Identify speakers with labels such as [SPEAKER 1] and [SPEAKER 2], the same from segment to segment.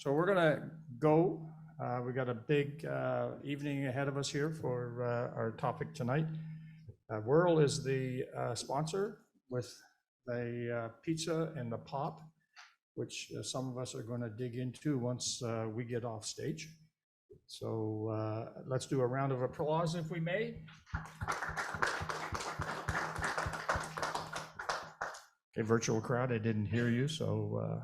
[SPEAKER 1] So we're gonna go. We got a big evening ahead of us here for our topic tonight. Whirl is the sponsor with the pizza and the pop, which some of us are going to dig into once we get off stage. So let's do a round of applause if we may. Okay, virtual crowd, I didn't hear you, so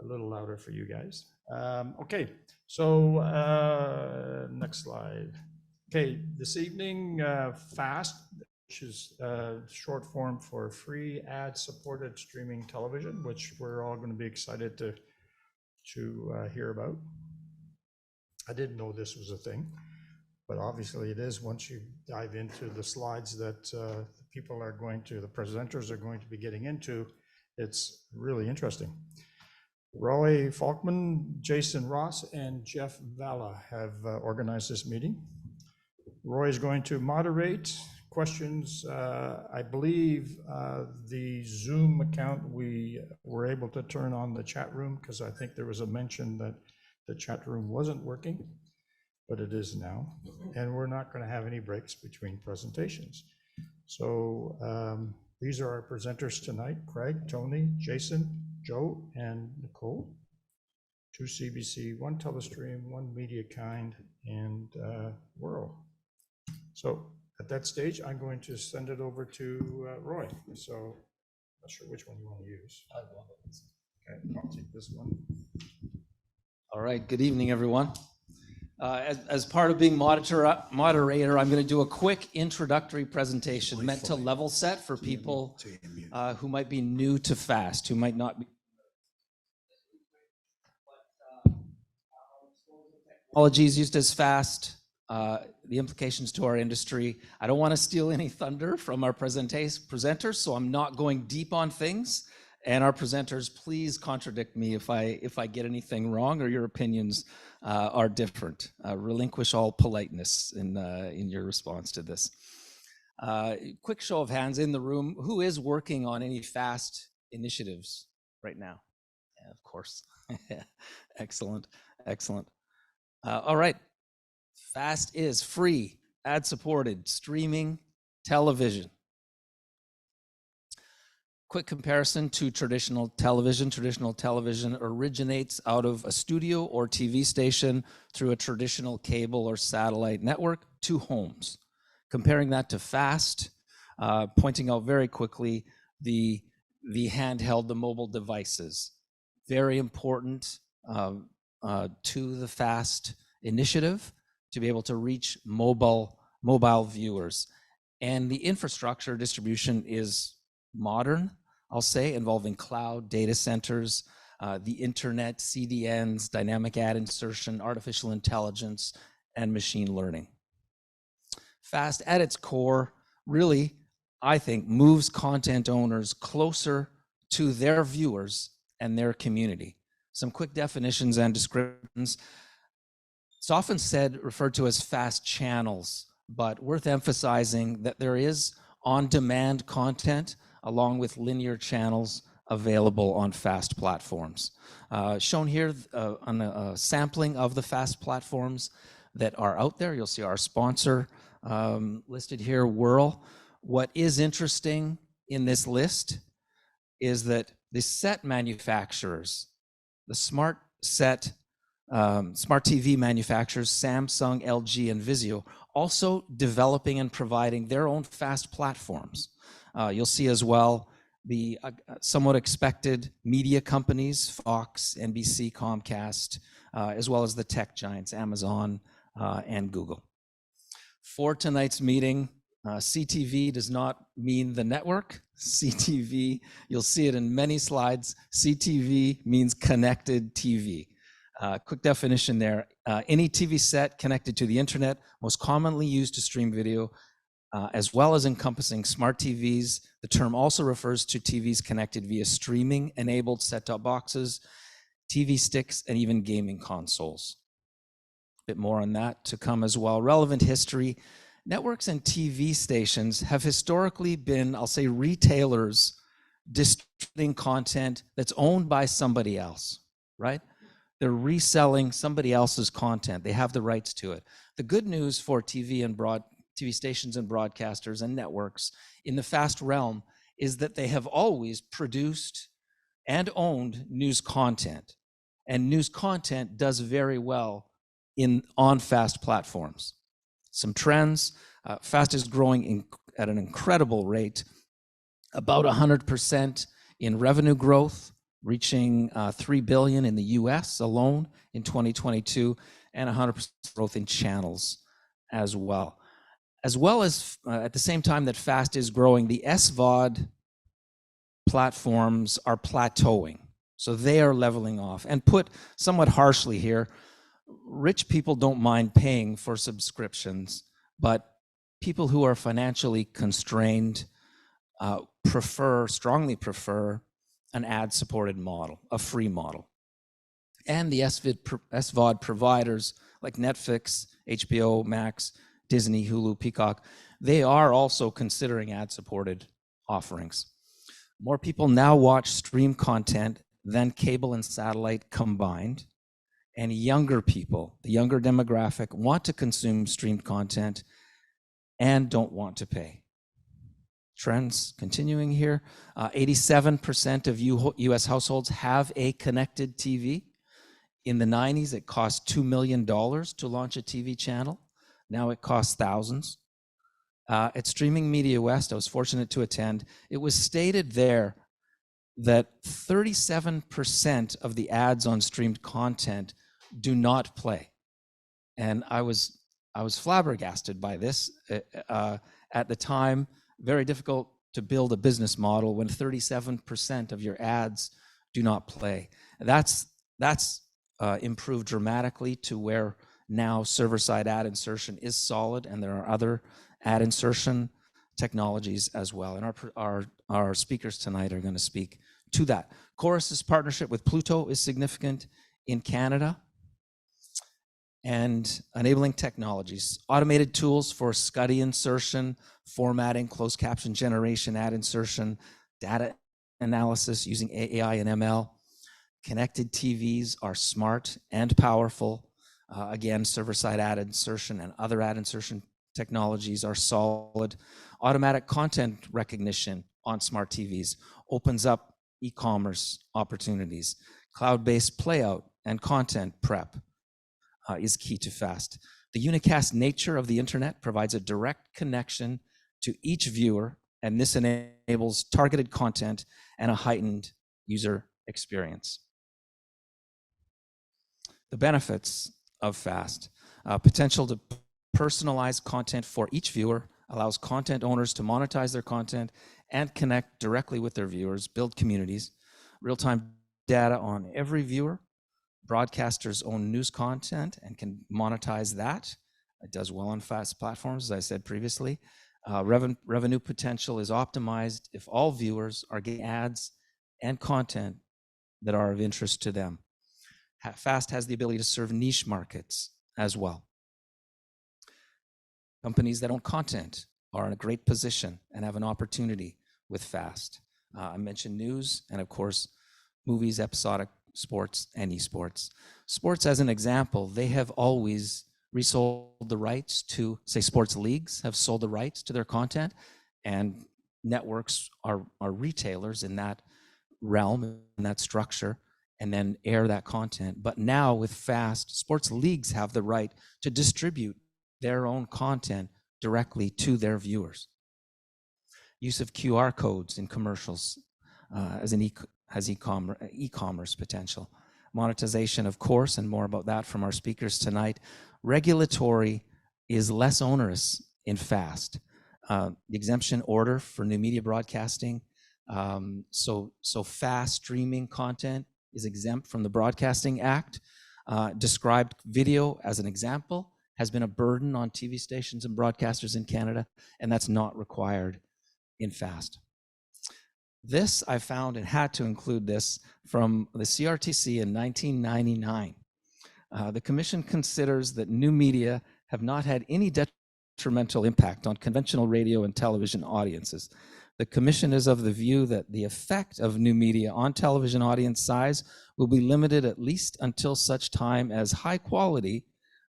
[SPEAKER 1] a little louder for you guys. Okay, so next slide. Okay, this evening, FAST, which is short form for free ad-supported streaming television, which we're all going to be excited to hear about. I didn't know this was a thing, but obviously it is once you dive into the slides that the presenters are going to be getting into. It's really interesting. Roy Falkman, Jason Ross, and Jeff Valla have organized this meeting. Roy is going to moderate questions. I believe the Zoom account, we were able to turn on the chat room because I think there was a mention that the chat room wasn't working, but it is now. And we're not going to have any breaks between presentations. So these are our presenters tonight: Craig, Tony, Jason, Joe, and Nicole. 2 CBC, 1 Telestream, 1 MediaKind, and Whirl. So at that stage, I'm going to send it over to Roy. So I'm not sure which one you want to use. Okay, I'll take this one.
[SPEAKER 2] All right, good evening, everyone. As part of being moderator, I'm going to do a quick introductory presentation meant to level set for people who might be new to FAST, who might not be. Technologies used as FAST, the implications to our industry. I don't want to steal any thunder from our presenters, so I'm not going deep on things. And our presenters, please contradict me if I get anything wrong or your opinions are different. Relinquish all politeness in your response to this. Quick show of hands in the room. Who is working on any FAST initiatives right now? Yeah, of course. Excellent, excellent. All right. FAST is free, ad-supported streaming television. Quick comparison to traditional television. Traditional television originates out of a studio or TV station through a traditional cable or satellite network to homes. Comparing that to FAST, pointing out very quickly the handheld, the mobile devices. Very important to the FAST initiative to be able to reach mobile viewers. And the infrastructure distribution is modern, I'll say, involving cloud data centers, the internet, CDNs, dynamic ad insertion, artificial intelligence, and machine learning. FAST at its core really, I think, moves content owners closer to their viewers and their community. Some quick definitions and descriptions. It's often referred to as FAST channels, but worth emphasizing that there is on-demand content along with linear channels available on FAST platforms. Shown here on a sampling of the FAST platforms that are out there. You'll see our sponsor listed here, Whirl. What is interesting in this list is that the set manufacturers, the smart TV manufacturers, Samsung, LG, and Vizio, also developing and providing their own FAST platforms. You'll see as well the somewhat expected media companies, Fox, NBC, Comcast, as well as the tech giants, Amazon and Google. For tonight's meeting, CTV does not mean the network. CTV, you'll see it in many slides. CTV means connected TV. Quick definition there. Any TV set connected to the internet, most commonly used to stream video, as well as encompassing smart TVs. The term also refers to TVs connected via streaming-enabled set-top boxes, TV sticks, and even gaming consoles. A bit more on that to come as well. Relevant history. Networks and TV stations have historically been, I'll say, retailers distributing content that's owned by somebody else, right? they're reselling somebody else's content. They have the rights to it. The good news for TV stations and broadcasters and networks in the FAST realm is that they have always produced and owned news content. And news content does very well on FAST platforms. Some trends, FAST is growing at an incredible rate, about 100% in revenue growth, reaching $3 billion in the US alone in 2022, and 100% growth in channels as well. As well as at the same time that FAST is growing, the SVOD platforms are plateauing. So they are leveling off. And put somewhat harshly here, rich people don't mind paying for subscriptions, but people who are financially constrained strongly prefer an ad-supported model, a free model. And the SVOD providers like Netflix, HBO Max, Disney, Hulu, Peacock, they are also considering ad-supported offerings. More people now watch stream content than cable and satellite combined. And younger people, the younger demographic, want to consume streamed content and don't want to pay. Trends continuing here. 87% of US households have a connected TV. In the 90s, it cost $2 million to launch a TV channel. Now it costs thousands. At Streaming Media West, I was fortunate to attend. It was stated there that 37% of the ads on streamed content do not play. And I was flabbergasted by this. At the time, very difficult to build a business model when 37% of your ads do not play. That's improved dramatically to where now server-side ad insertion is solid, and there are other ad insertion technologies as well. And our speakers tonight are going to speak to that. Chorus's partnership with Pluto is significant in Canada. And enabling technologies, automated tools for SCUDdy insertion, formatting, closed caption generation, ad insertion, data analysis using AI and ML. Connected TVs are smart and powerful. Again, server-side ad insertion and other ad insertion technologies are solid. Automatic content recognition on smart TVs opens up e-commerce opportunities. Cloud-based playout and content prep is key to FAST. The unicast nature of the internet provides a direct connection to each viewer, and this enables targeted content and a heightened user experience. The benefits of FAST: potential to personalize content for each viewer, allows content owners to monetize their content and connect directly with their viewers, build communities, real-time data on every viewer. Broadcasters own news content and can monetize that. It does well on FAST platforms, as I said previously. Revenue potential is optimized if all viewers are getting ads and content that are of interest to them. FAST has the ability to serve niche markets as well. Companies that own content are in a great position and have an opportunity with FAST. I mentioned news and, of course, movies, episodic, sports, and esports. Sports, as an example, they have always resold the rights to, say, sports leagues have sold the rights to their content, and networks are retailers in that realm, in that structure, and then air that content. But now with FAST, sports leagues have the right to distribute their own content directly to their viewers. Use of QR codes in commercials has e-commerce potential. Monetization, of course, and more about that from our speakers tonight. Regulatory is less onerous in FAST. The exemption order for new media broadcasting. So FAST streaming content is exempt from the Broadcasting Act. Described video, as an example, has been a burden on TV stations and broadcasters in Canada, and that's not required in FAST. This I found, and had to include this, from the CRTC in 1999. The Commission considers that new media have not had any detrimental impact on conventional radio and television audiences. The commission is of the view that the effect of new media on television audience size will be limited at least until such time as high quality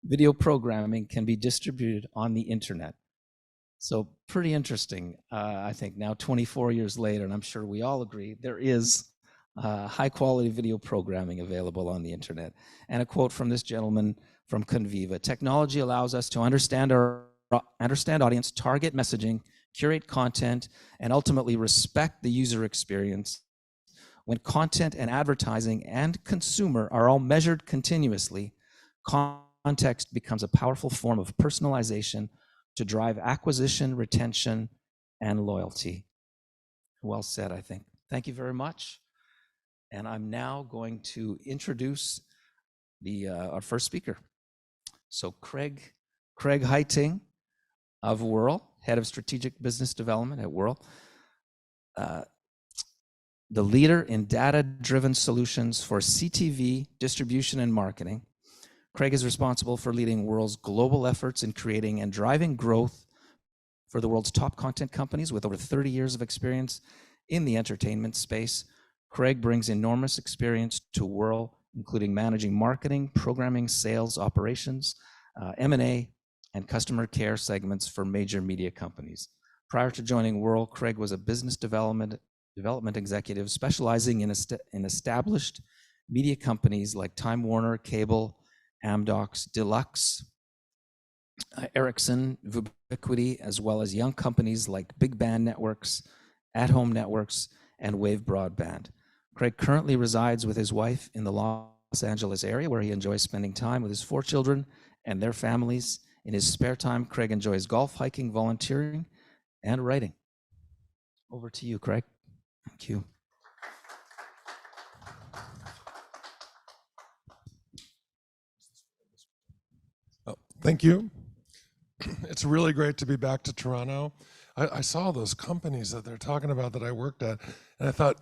[SPEAKER 2] video programming can be distributed on the internet. So pretty interesting, I think now 24 years later, and I'm sure we all agree, there is high quality video programming available on the internet. And a quote from this gentleman from Conviva: technology allows us to understand audience, target messaging, curate content, and ultimately respect the user experience. When content and advertising and consumer are all measured continuously, context becomes a powerful form of personalization to drive acquisition, retention, and loyalty. Well said, I think. Thank you very much. And I'm now going to introduce our first speaker. So Craig Heiting of Whirl, Head of Strategic Business Development at Whirl, the leader in data-driven solutions for CTV distribution and marketing. Craig is responsible for leading Whirl's global efforts in creating and driving growth for the world's top content companies with over 30 years of experience in the entertainment space. Craig brings enormous experience to Whirl, including managing marketing, programming, sales, operations, M&A, and customer care segments for major media companies. Prior to joining Whirl, Craig was a business development executive specializing in established media companies like Time Warner Cable, Amdocs, Deluxe, Ericsson, Vubiquity, as well as young companies like Big Band Networks, At Home Networks, and Wave Broadband. Craig currently resides with his wife in the Los Angeles area, where he enjoys spending time with his 4 children and their families. In his spare time, Craig enjoys golf, hiking, volunteering, and writing. Over to you, Craig. Thank you.
[SPEAKER 3] Thank you. It's really great to be back to Toronto. I saw those companies that they're talking about that I worked at, and I thought,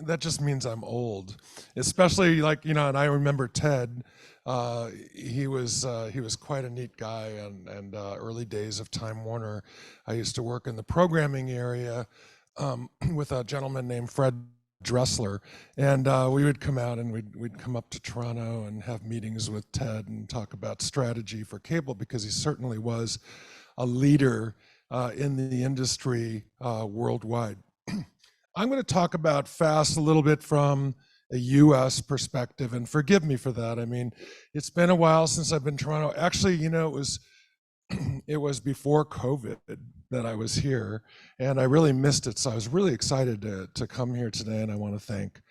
[SPEAKER 3] that just means I'm old. Especially like, and I remember Ted. He was quite a neat guy, and early days of Time Warner. I used to work in the programming area with a gentleman named Fred Dressler, and we would come out and we'd come up to Toronto and have meetings with Ted and talk about strategy for cable, because he certainly was a leader in the industry worldwide. I'm going to talk about FAST a little bit from a US perspective, and forgive me for that. I mean, it's been a while since I've been in Toronto. Actually, it was before COVID that I was here, and I really missed it. So I was really excited to come here today, and I want to thank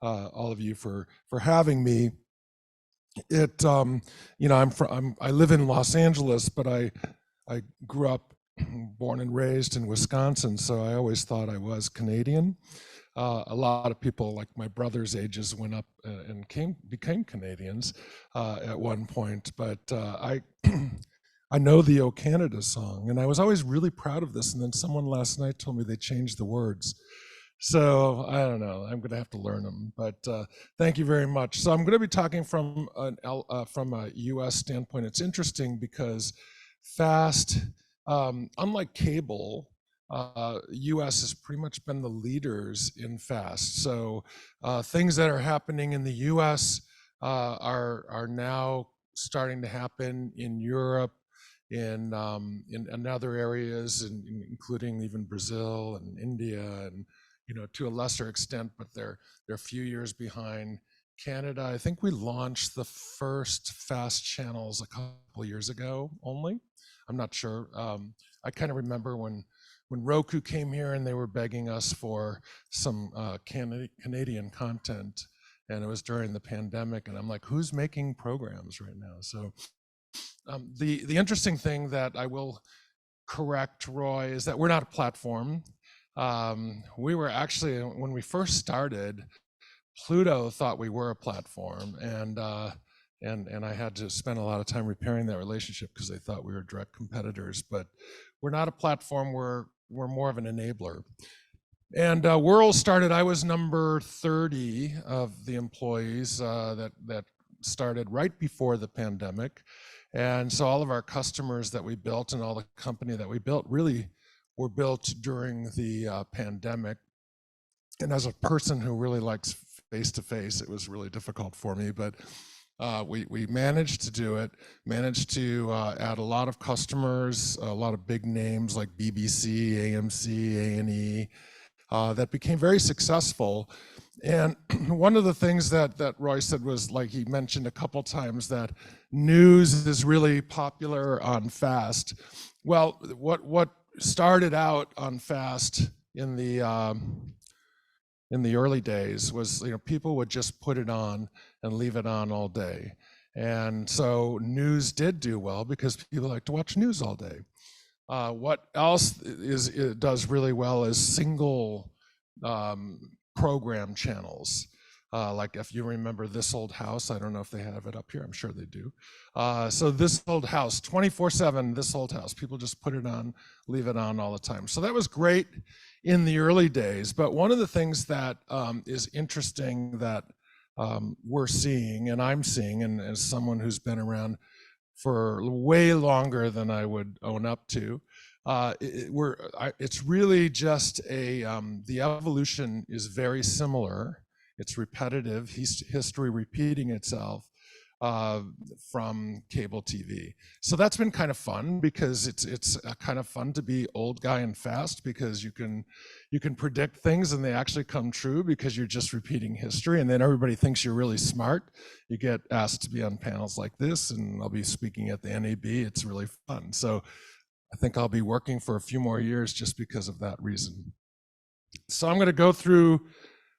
[SPEAKER 3] all of you for having me. I live in Los Angeles, but I grew up, born and raised in Wisconsin, so I always thought I was Canadian. A lot of people, like my brother's ages, went up and became Canadians at one point, but I know the O Canada song, and I was always really proud of this, and then someone last night told me they changed the words. So I don't know, I'm gonna have to learn them, but thank you very much. So I'm gonna be talking from a US standpoint. It's interesting because FAST, unlike cable, US has pretty much been the leaders in FAST. So things that are happening in the US are now starting to happen in Europe, in other areas, including even Brazil and India, and to a lesser extent, but they're a few years behind. Canada, I think we launched the first FAST channels a couple of years ago only. I'm not sure. I kind of remember when Roku came here and they were begging us for some Canadian content, and it was during the pandemic, and I'm like, who's making programs right now? So the interesting thing that I will correct, Roy, is that we're not a platform. We were actually, when we first started, Pluto thought we were a platform, and I had to spend a lot of time repairing that relationship because they thought we were direct competitors. But we're not a platform. We're more of an enabler. And Whirl started. I was number 30 of the employees that started right before the pandemic. And so all of our customers that we built and all the company that we built really were built during the pandemic. And as a person who really likes face-to-face, it was really difficult for me, but we managed to do it, managed to add a lot of customers, a lot of big names like BBC, AMC, A&E, that became very successful. And one of the things that Roy said was, like he mentioned a couple times, that news is really popular on FAST. Well, what started out on FAST in the early days was, people would just put it on and leave it on all day. And so news did do well because people like to watch news all day. What else does really well is single program channels. Like if you remember This Old House, I don't know if they have it up here, I'm sure they do. So This Old House, 24/7 This Old House, people just put it on, leave it on all the time. So that was great in the early days, but one of the things that is interesting that we're seeing, and I'm seeing, and as someone who's been around for way longer than I would own up to, it's really just the evolution is very similar. It's repetitive, history repeating itself from cable TV. So that's been kind of fun, because it's kind of fun to be old guy and fast, because you can predict things and they actually come true because you're just repeating history, and then everybody thinks you're really smart. You get asked to be on panels like this, and I'll be speaking at the NAB. It's really fun. So I think I'll be working for a few more years just because of that reason. So I'm going to go through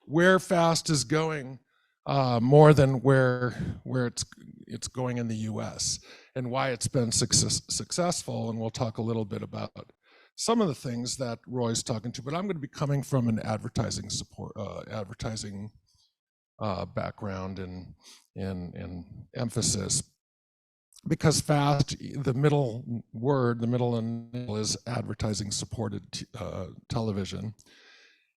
[SPEAKER 3] where FAST is going, more than where it's going in the US, and why it's been successful. And we'll talk a little bit about some of the things that Roy's talking to, but I'm going to be coming from an advertising background and emphasis, because FAST, the middle is advertising supported television.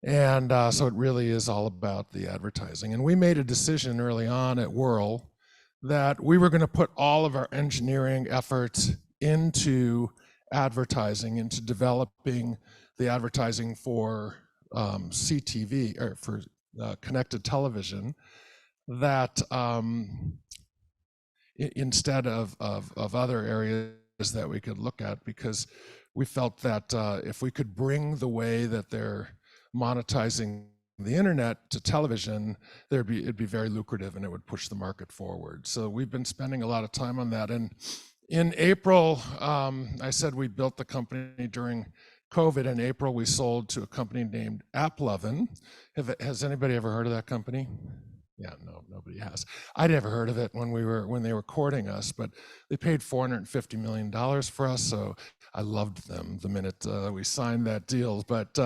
[SPEAKER 3] And so it really is all about the advertising. And we made a decision early on at Whirl that we were going to put all of our engineering efforts into advertising, into developing the advertising for CTV, or for connected television, that instead of other areas that we could look at, because we felt that if we could bring the way that they're monetizing the internet to television, it'd be very lucrative, and it would push the market forward. So we've been spending a lot of time on that. And in April, I said we built the company during COVID. In April, we sold to a company named AppLovin. Has anybody ever heard of that company? Yeah, no, nobody has. I'd never heard of it when they were courting us, but they paid $450 million for us. So I loved them the minute we signed that deal. But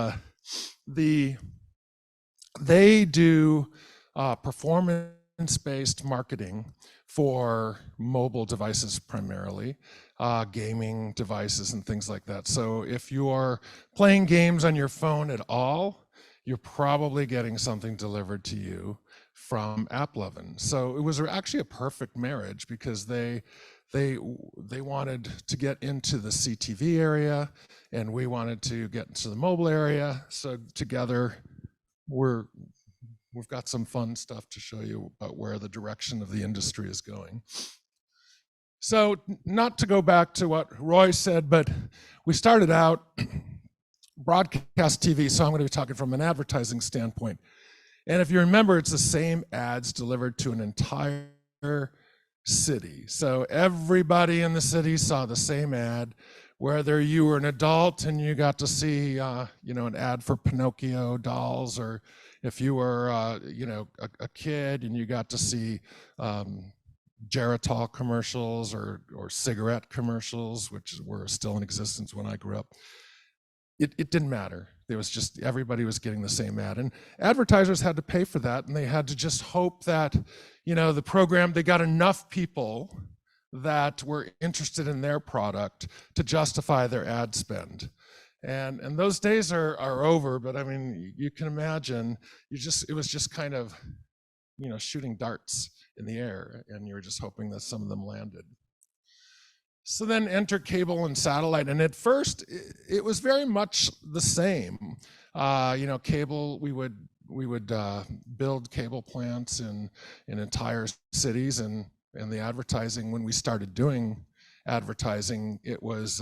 [SPEAKER 3] they do performance-based marketing for mobile devices, primarily gaming devices and things like that. So if you are playing games on your phone at all, you're probably getting something delivered to you from AppLovin. So it was actually a perfect marriage, because they wanted to get into the CTV area, and we wanted to get into the mobile area. So together, we've got some fun stuff to show you about where the direction of the industry is going. So not to go back to what Roy said, but we started out broadcast TV, so I'm going to be talking from an advertising standpoint. And if you remember, it's the same ads delivered to an entire city. So everybody in the city saw the same ad, whether you were an adult and you got to see, an ad for Pinocchio dolls, or if you were, a kid and you got to see Geritol commercials or cigarette commercials, which were still in existence when I grew up. It didn't matter. It was just everybody was getting the same ad, and advertisers had to pay for that, and they had to just hope that, the program, they got enough people that were interested in their product to justify their ad spend. And those days are over, but I mean, you can imagine, it was just kind of, shooting darts in the air, and you were just hoping that some of them landed. So then enter cable and satellite, and at first it was very much the same. Cable, we would build cable plants in entire cities, and the advertising, when we started doing advertising, it was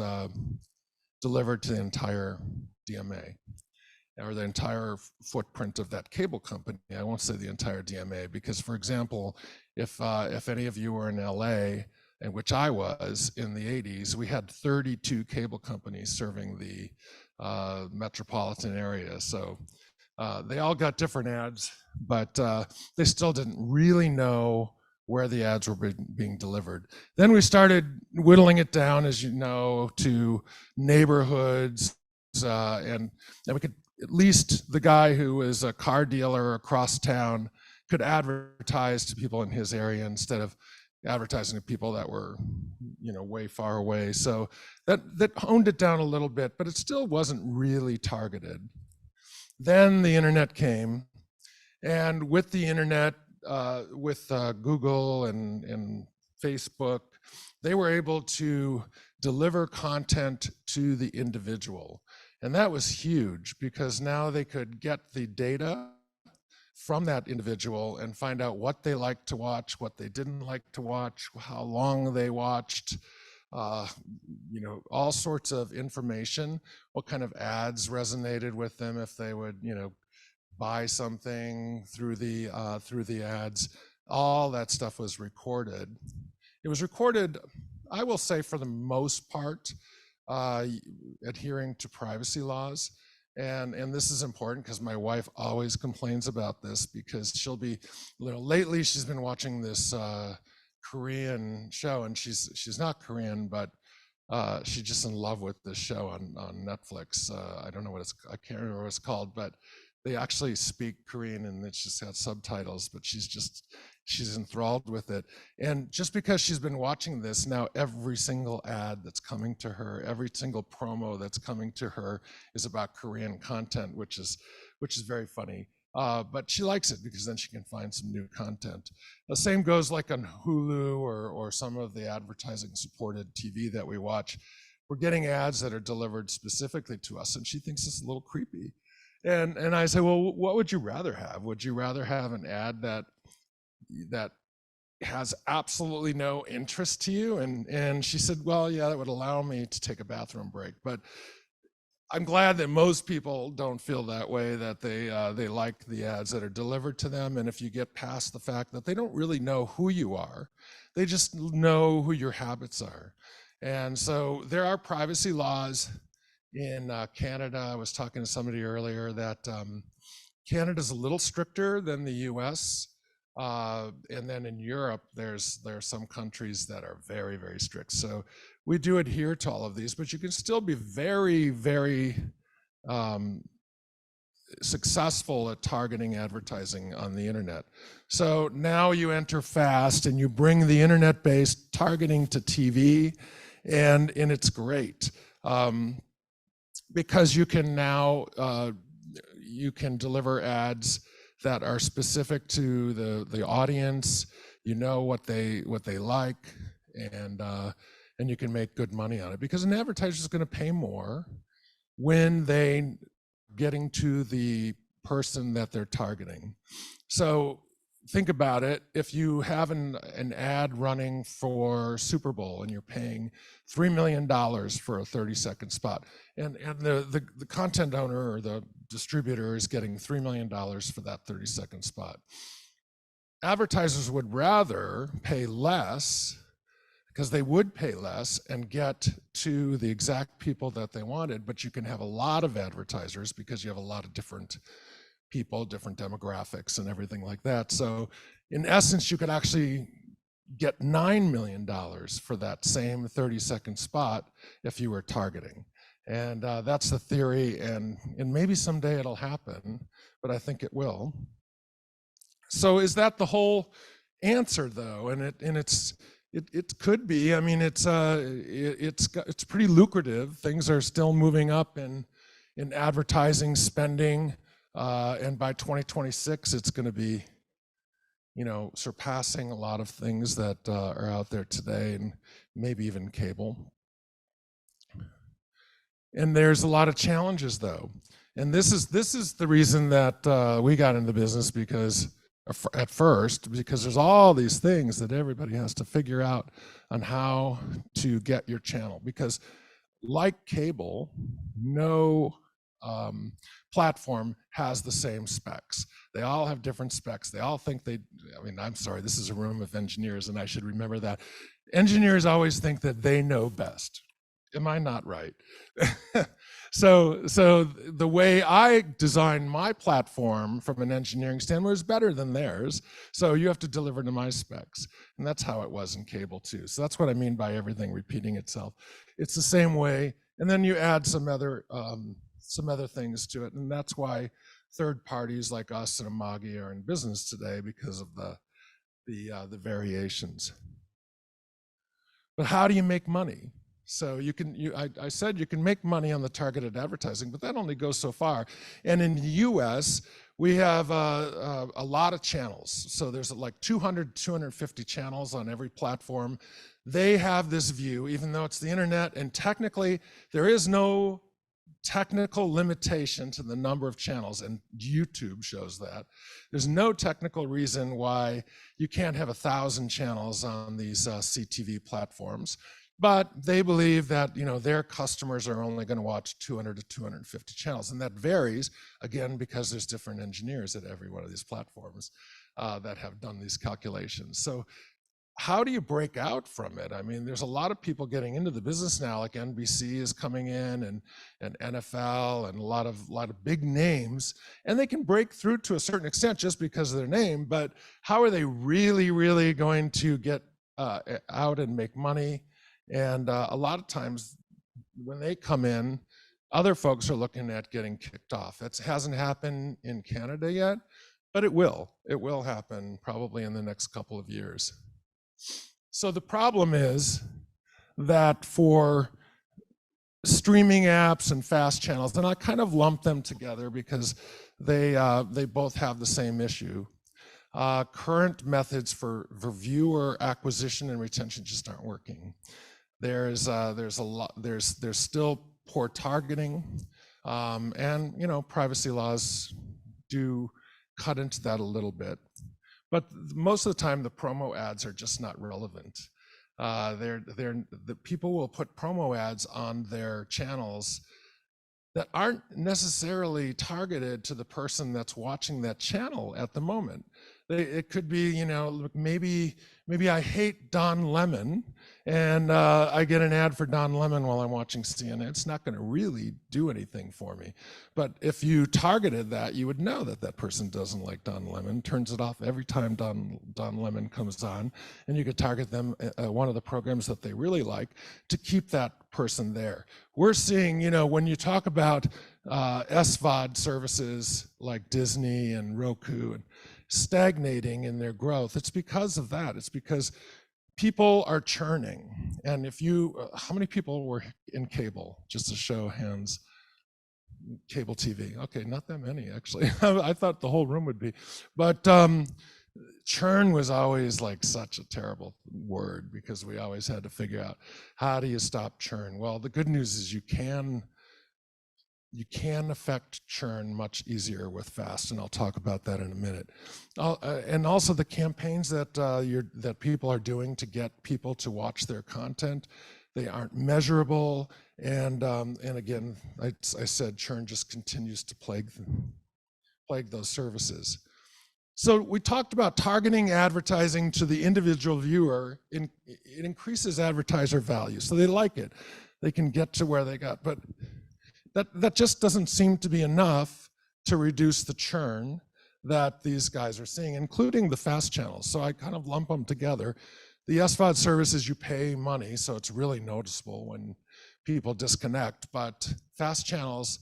[SPEAKER 3] delivered to the entire DMA, or the entire footprint of that cable company. I won't say the entire DMA, because, for example, if any of you were in LA, and which I was in the 80s, we had 32 cable companies serving the metropolitan area. So they all got different ads, but they still didn't really know where the ads were being delivered. Then we started whittling it down, as you know, to neighborhoods, and we could, at least the guy who was a car dealer across town could advertise to people in his area instead of advertising to people that were, way far away. So that honed it down a little bit, but it still wasn't really targeted. Then the internet came, and with the internet, with Google and Facebook, they were able to deliver content to the individual. And that was huge, because now they could get the data from that individual and find out what they liked to watch, what they didn't like to watch, how long they watched, all sorts of information, what kind of ads resonated with them, if they would, buy something through the ads. All that stuff was recorded. It was recorded, I will say, for the most part, adhering to privacy laws. And this is important, because my wife always complains about this, because she'll be, lately she's been watching this Korean show, and she's not Korean, but she's just in love with this show on Netflix. I don't know I can't remember what it's called, but they actually speak Korean, and it's just got subtitles, but she's enthralled with it. And just because she's been watching this, now every single ad that's coming to her, every single promo that's coming to her is about Korean content, which is very funny. But she likes it, because then she can find some new content. The same goes like on Hulu or some of the advertising supported TV that we watch. We're getting ads that are delivered specifically to us, and she thinks it's a little creepy. And I say, well, what would you rather have? Would you rather have an ad that has absolutely no interest to you? And she said, well, yeah, that would allow me to take a bathroom break. But I'm glad that most people don't feel that way, that they like the ads that are delivered to them. And if you get past the fact that they don't really know who you are, they just know who your habits are. And so there are privacy laws in Canada. I was talking to somebody earlier that Canada's a little stricter than the US. And then in Europe, there are some countries that are very, very strict. So we do adhere to all of these, but you can still be very, very successful at targeting advertising on the internet. So now you enter fast, and you bring the internet-based targeting to TV, and it's great. Because you can now you can deliver ads that are specific to the audience. You know what they like, and you can make good money on it, because an advertiser is going to pay more when they getting to the person that they're targeting. So think about it. If you have an ad running for Super Bowl, and you're paying $3 million for a 30-second spot, and the content owner or the distributor is getting $3 million for that 30-second spot. Advertisers would rather pay less, because they would pay less and get to the exact people that they wanted, but you can have a lot of advertisers because you have a lot of different people, different demographics and everything like that. So in essence, you could actually get $9 million for that same 30-second spot if you were targeting. And that's the theory, and maybe someday it'll happen, but I think it will. So is that the whole answer, though? And it could be. I mean, it's pretty lucrative. Things are still moving up in advertising spending, and by 2026, it's going to be, surpassing a lot of things that are out there today, and maybe even cable. And there's a lot of challenges, though. And this is the reason that we got into business, because at first, because there's all these things that everybody has to figure out on how to get your channel. Because like cable, no platform has the same specs. They all have different specs. They all think I'm sorry, this is a room of engineers, and I should remember that. Engineers always think that they know best. Am I not right? So the way I design my platform from an engineering standpoint is better than theirs. So you have to deliver to my specs. And that's how it was in cable too. So that's what I mean by everything repeating itself. It's the same way. And then you add some other things to it. And that's why third parties like us and Amagi are in business today, because of the variations. But how do you make money? So I said you can make money on the targeted advertising, but that only goes so far. And in the US, we have a lot of channels. So there's like 200, 250 channels on every platform. They have this view, even though it's the internet, and technically there is no technical limitation to the number of channels, and YouTube shows that. There's no technical reason why you can't have 1,000 channels on these CTV platforms. But they believe that their customers are only going to watch 200 to 250 channels, and that varies again because there's different engineers at every one of these platforms that have done these calculations. So how do you break out from it? I mean, there's a lot of people getting into the business now, like NBC is coming in, and NFL, and a lot of big names, and they can break through to a certain extent just because of their name. But how are they really going to get out and make money? And a lot of times when they come in, other folks are looking at getting kicked off. That hasn't happened in Canada yet, but it will. It will happen probably in the next couple of years. So the problem is that for streaming apps and fast channels, and I kind of lump them together because they both have the same issue. Current methods for viewer acquisition and retention just aren't working. There's still poor targeting, and privacy laws do cut into that a little bit. But most of the time, the promo ads are just not relevant. The people will put promo ads on their channels that aren't necessarily targeted to the person that's watching that channel at the moment. It could be, maybe I hate Don Lemon, and I get an ad for Don Lemon while I'm watching CNN. It's not going to really do anything for me. But if you targeted that, you would know that that person doesn't like Don Lemon, turns it off every time Don Lemon comes on, and you could target them one of the programs that they really like to keep that person there. We're seeing, when you talk about SVOD services like Disney and Roku and stagnating in their growth, it's because of that. It's because people are churning. And if how many people were in cable? Just to show hands. Cable TV. Okay, not that many actually. I thought the whole room would be. But churn was always like such a terrible word because we always had to figure out, how do you stop churn? Well, the good news is you can affect churn much easier with FAST, and I'll talk about that in a minute. And also the campaigns that people are doing to get people to watch their content, they aren't measurable, and again, I said churn just continues to plague those services. So we talked about targeting advertising to the individual viewer. It increases advertiser value, so they like it. They can get to where they got, but that just doesn't seem to be enough to reduce the churn that these guys are seeing, including the fast channels. So I kind of lump them together. The SVOD services, you pay money, so it's really noticeable when people disconnect, but fast channels,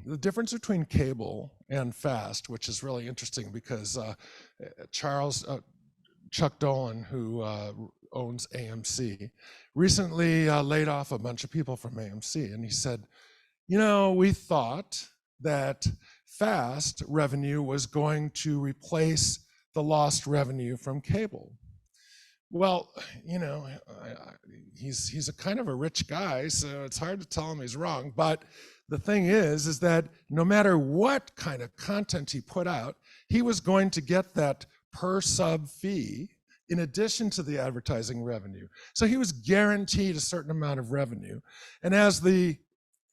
[SPEAKER 3] the difference between cable and fast, which is really interesting because Chuck Dolan, who owns AMC, recently laid off a bunch of people from AMC, and he said, we thought that fast revenue was going to replace the lost revenue from cable. Well, he's a kind of a rich guy, so it's hard to tell him he's wrong. But the thing is that no matter what kind of content he put out, he was going to get that per sub fee in addition to the advertising revenue. So he was guaranteed a certain amount of revenue. And as the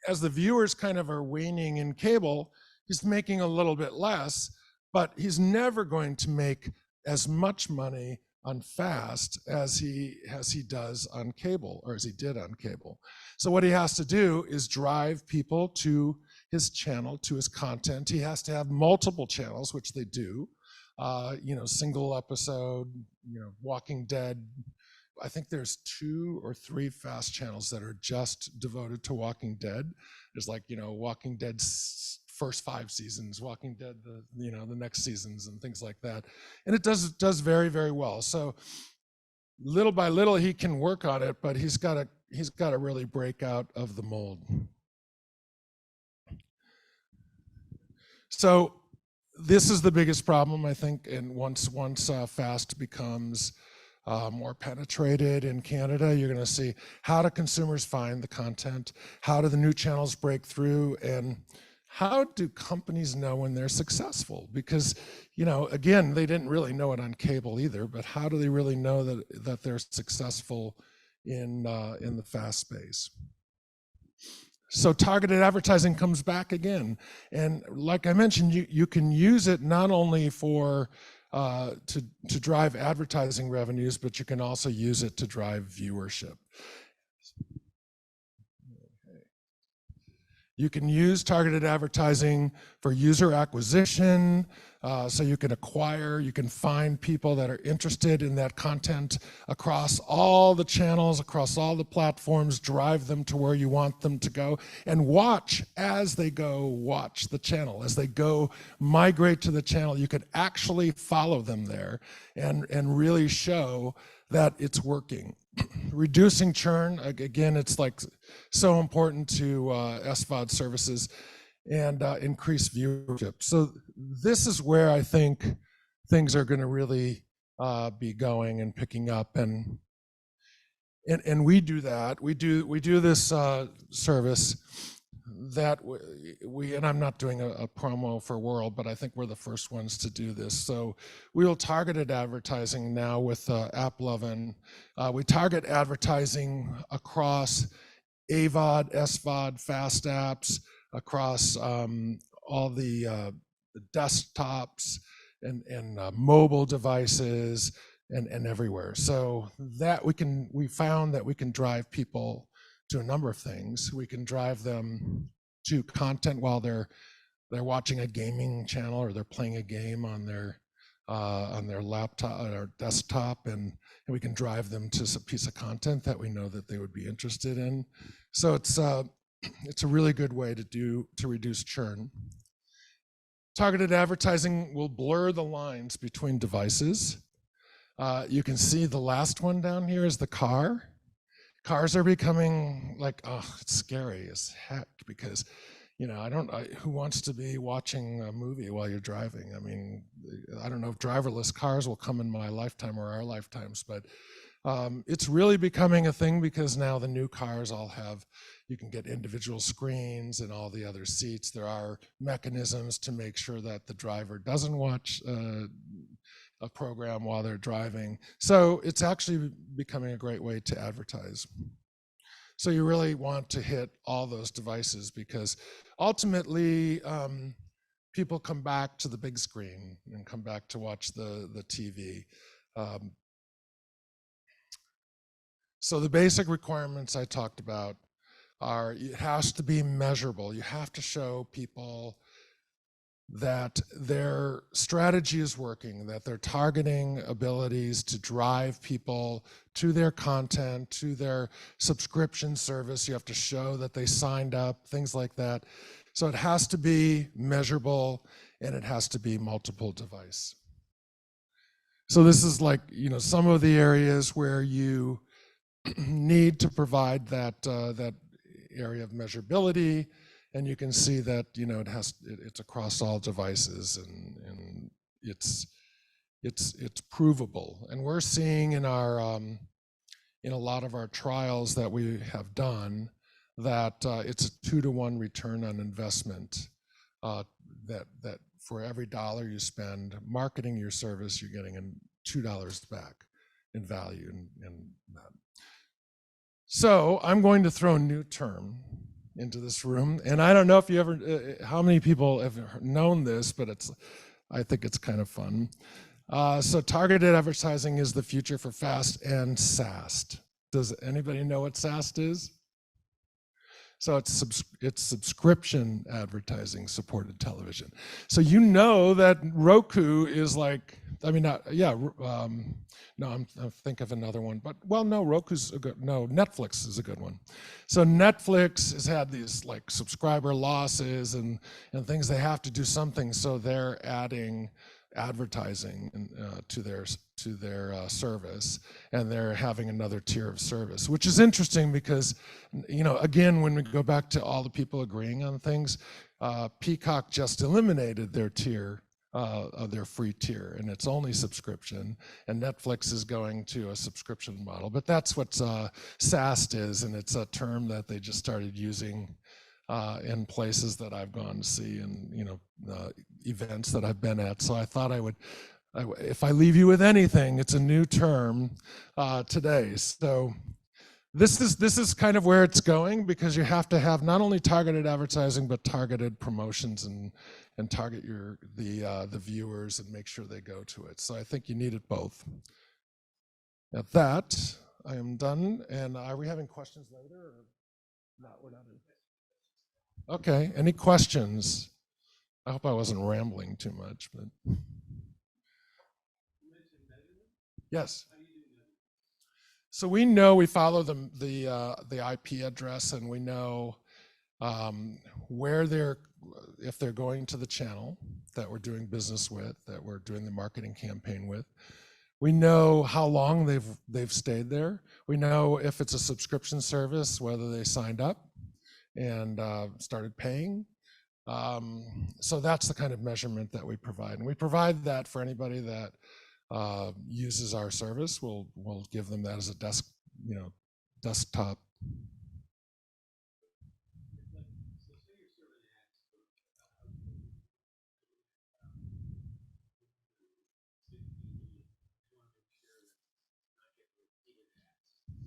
[SPEAKER 3] viewers kind of are waning in cable, he's making a little bit less, but he's never going to make as much money on FAST as he does on cable, or as he did on cable. So what he has to do is drive people to his channel, to his content. He has to have multiple channels, which they do. Single episode, Walking Dead. I think there's 2 or 3 FAST channels that are just devoted to Walking Dead. There's Walking Dead's first 5 seasons, Walking Dead, the next seasons, and things like that. And it does very, very well. So little by little he can work on it, but he's got to really break out of the mold. So this is the biggest problem, I think. And once FAST becomes more penetrated in Canada, you're going to see, how do consumers find the content? How do the new channels break through? And how do companies know when they're successful? Because, again, they didn't really know it on cable either, but how do they really know that they're successful in the FAST space? So targeted advertising comes back again. And like I mentioned, you can use it not only for to drive advertising revenues, but you can also use it to drive viewership. You can use targeted advertising for user acquisition, so you can find people that are interested in that content across all the channels, across all the platforms, drive them to where you want them to go, and watch as they go watch the channel. As they go migrate to the channel, you could actually follow them there and really show that it's working. Reducing churn, again, it's so important to SVOD services, and increase viewership. So this is where I think things are going to really be going and picking up, and we do that. We do this service that we and I'm not doing a promo for World, but I think we're the first ones to do this. So we will targeted advertising now with AppLovin. We target advertising across AVOD, SVOD, FAST apps, across all the desktops and mobile devices and everywhere. So that we found that we can drive people to a number of things. We can drive them to content while they're watching a gaming channel, or they're playing a game on their laptop or desktop, and we can drive them to a piece of content that we know that they would be interested in. So it's a really good way to reduce churn. Targeted advertising will blur the lines between devices. You can see the last one down here is the car. Cars are becoming it's scary as heck, because who wants to be watching a movie while you're driving? I mean, I don't know if driverless cars will come in my lifetime or our lifetimes, but it's really becoming a thing, because now the new cars all you can get individual screens and all the other seats. There are mechanisms to make sure that the driver doesn't watch a program while they're driving. So it's actually becoming a great way to advertise. So you really want to hit all those devices, because ultimately people come back to the big screen and come back to watch the TV. So the basic requirements I talked about are, it has to be measurable. You have to show people that their strategy is working, that their targeting abilities to drive people to their content, to their subscription service, you have to show that they signed up, things like that. So it has to be measurable, and it has to be multiple device. So this is some of the areas where you need to provide that area of measurability. And you can see that it's across all devices, and it's it's provable. And we're seeing in our in a lot of our trials that we have done that it's a 2-to-1 return on investment. That for every dollar you spend marketing your service, you're getting $2 back in value. And that. So I'm going to throw a new term into this room, and I don't know if you ever, how many people have known this, but I think it's kind of fun. So targeted advertising is the future for FAST and SAST. Does anybody know what SAST is? So it's subscription advertising supported television. So you know that Roku is like, I mean, not, yeah, no, I'm think of another one, but well, no, Roku's a good, no, Netflix is a good one. So Netflix has had these like subscriber losses and things, they have to do something, so they're adding advertising to their service, and they're having another tier of service, which is interesting because, you know, again, when we go back to all the people agreeing on things, Peacock just eliminated their tier, their free tier, and it's only subscription, and Netflix is going to a subscription model. But that's what SAST is, and it's a term that they just started using in places that I've gone to see, and you know, events that I've been at. So I thought I would, if I leave you with anything, it's a new term today. So this is kind of where it's going, because you have to have not only targeted advertising but targeted promotions and target the viewers and make sure they go to it. So I think you need it both. At that, I am done. And are we having questions later? Or no, we're not. Okay, any questions? I hope I wasn't rambling too much, but yes. So we know, we follow the IP address, and we know where if they're going to the channel that we're doing business with, that we're doing the marketing campaign with. We know how long they've stayed there. We know if it's a subscription service, whether they signed up and started paying. So that's the kind of measurement that we provide, and we provide that for anybody that uses our service. We'll give them that as a desktop.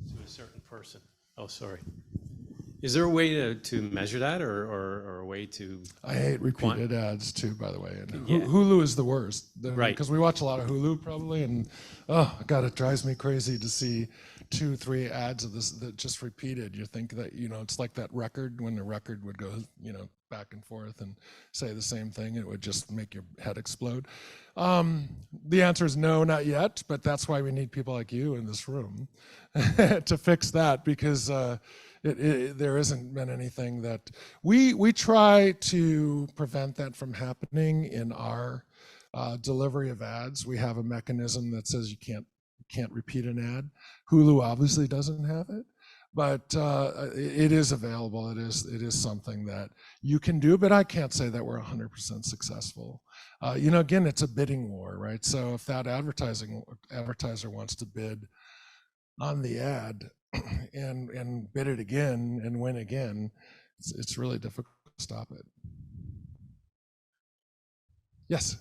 [SPEAKER 4] To a certain person. Oh, sorry. Is there a way to measure that, or a way to?
[SPEAKER 3] I hate repeated ads too, by the way. And
[SPEAKER 4] Yeah.
[SPEAKER 3] Hulu is the worst,
[SPEAKER 4] Right?
[SPEAKER 3] Because we watch a lot of Hulu probably, and oh God, it drives me crazy to see 2-3 ads of this that just repeated. You think that, you know, it's like that record, when the record would go, you know, back and forth and say the same thing, it would just make your head explode. The answer is no, not yet, but that's why we need people like you in this room to fix that, because there hasn't been anything that we try to prevent that from happening in our delivery of ads. We have a mechanism that says you can't repeat an ad. Hulu obviously doesn't have it, but it is available. It is something that you can do, but I can't say that we're 100% successful. You know, again, it's a bidding war, right? So if that advertiser wants to bid on the ad and bid it again and win again, it's really difficult to stop it. Yes.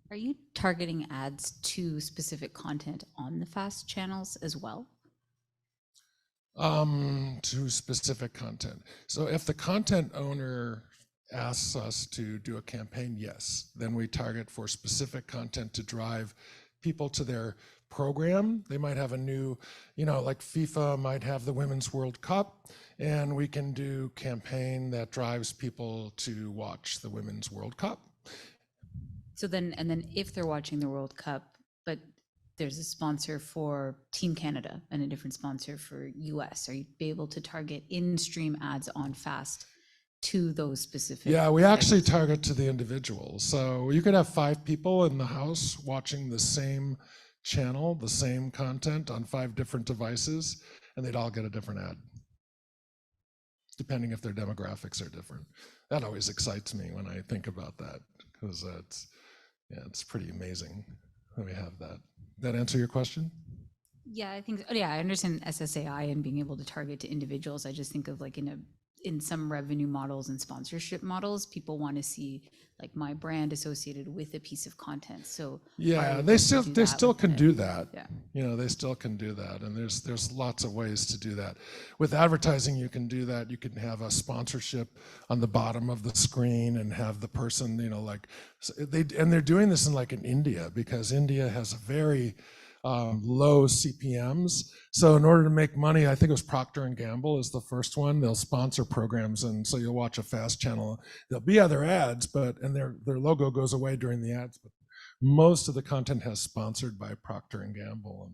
[SPEAKER 5] Are you targeting ads to specific content on the FAST channels as well?
[SPEAKER 3] To specific content. So if the content owner asks us to do a campaign, yes, then we target for specific content to drive people to their program. They might have a new, you know, like FIFA might have the Women's World Cup, and we can do campaign that drives people to watch the Women's World Cup.
[SPEAKER 5] So then, and then if they're watching the World Cup, but there's a sponsor for Team Canada and a different sponsor for US, are you be able to target in-stream ads on FAST to those specific?
[SPEAKER 3] Yeah, we actually target to the individual. So you could have 5 people in the house watching the same channel, the same content on 5 different devices, and they'd all get a different ad, depending if their demographics are different. that always excites me when I think about that, because it's pretty amazing that we have that. That answer your question?
[SPEAKER 5] Yeah, I think, yeah, I understand SSAI and being able to target to individuals. I just think of like in some revenue models and sponsorship models, people want to see like my brand associated with a piece of content. So
[SPEAKER 3] Yeah,
[SPEAKER 5] are
[SPEAKER 3] they
[SPEAKER 5] able to
[SPEAKER 3] still
[SPEAKER 5] do
[SPEAKER 3] they
[SPEAKER 5] that
[SPEAKER 3] still can
[SPEAKER 5] within
[SPEAKER 3] do
[SPEAKER 5] it?
[SPEAKER 3] that.
[SPEAKER 5] Yeah.
[SPEAKER 3] You know, they still can do that, and there's lots of ways to do that. With advertising, you can do that. You can have a sponsorship on the bottom of the screen and have the person, you know, like they're doing this in India, because India has a very low CPMs. So in order to make money, I think it was Procter and Gamble is the first one. They'll sponsor programs, and so you'll watch a fast channel. There'll be other ads, and their logo goes away during the ads. But most of the content has sponsored by Procter and Gamble,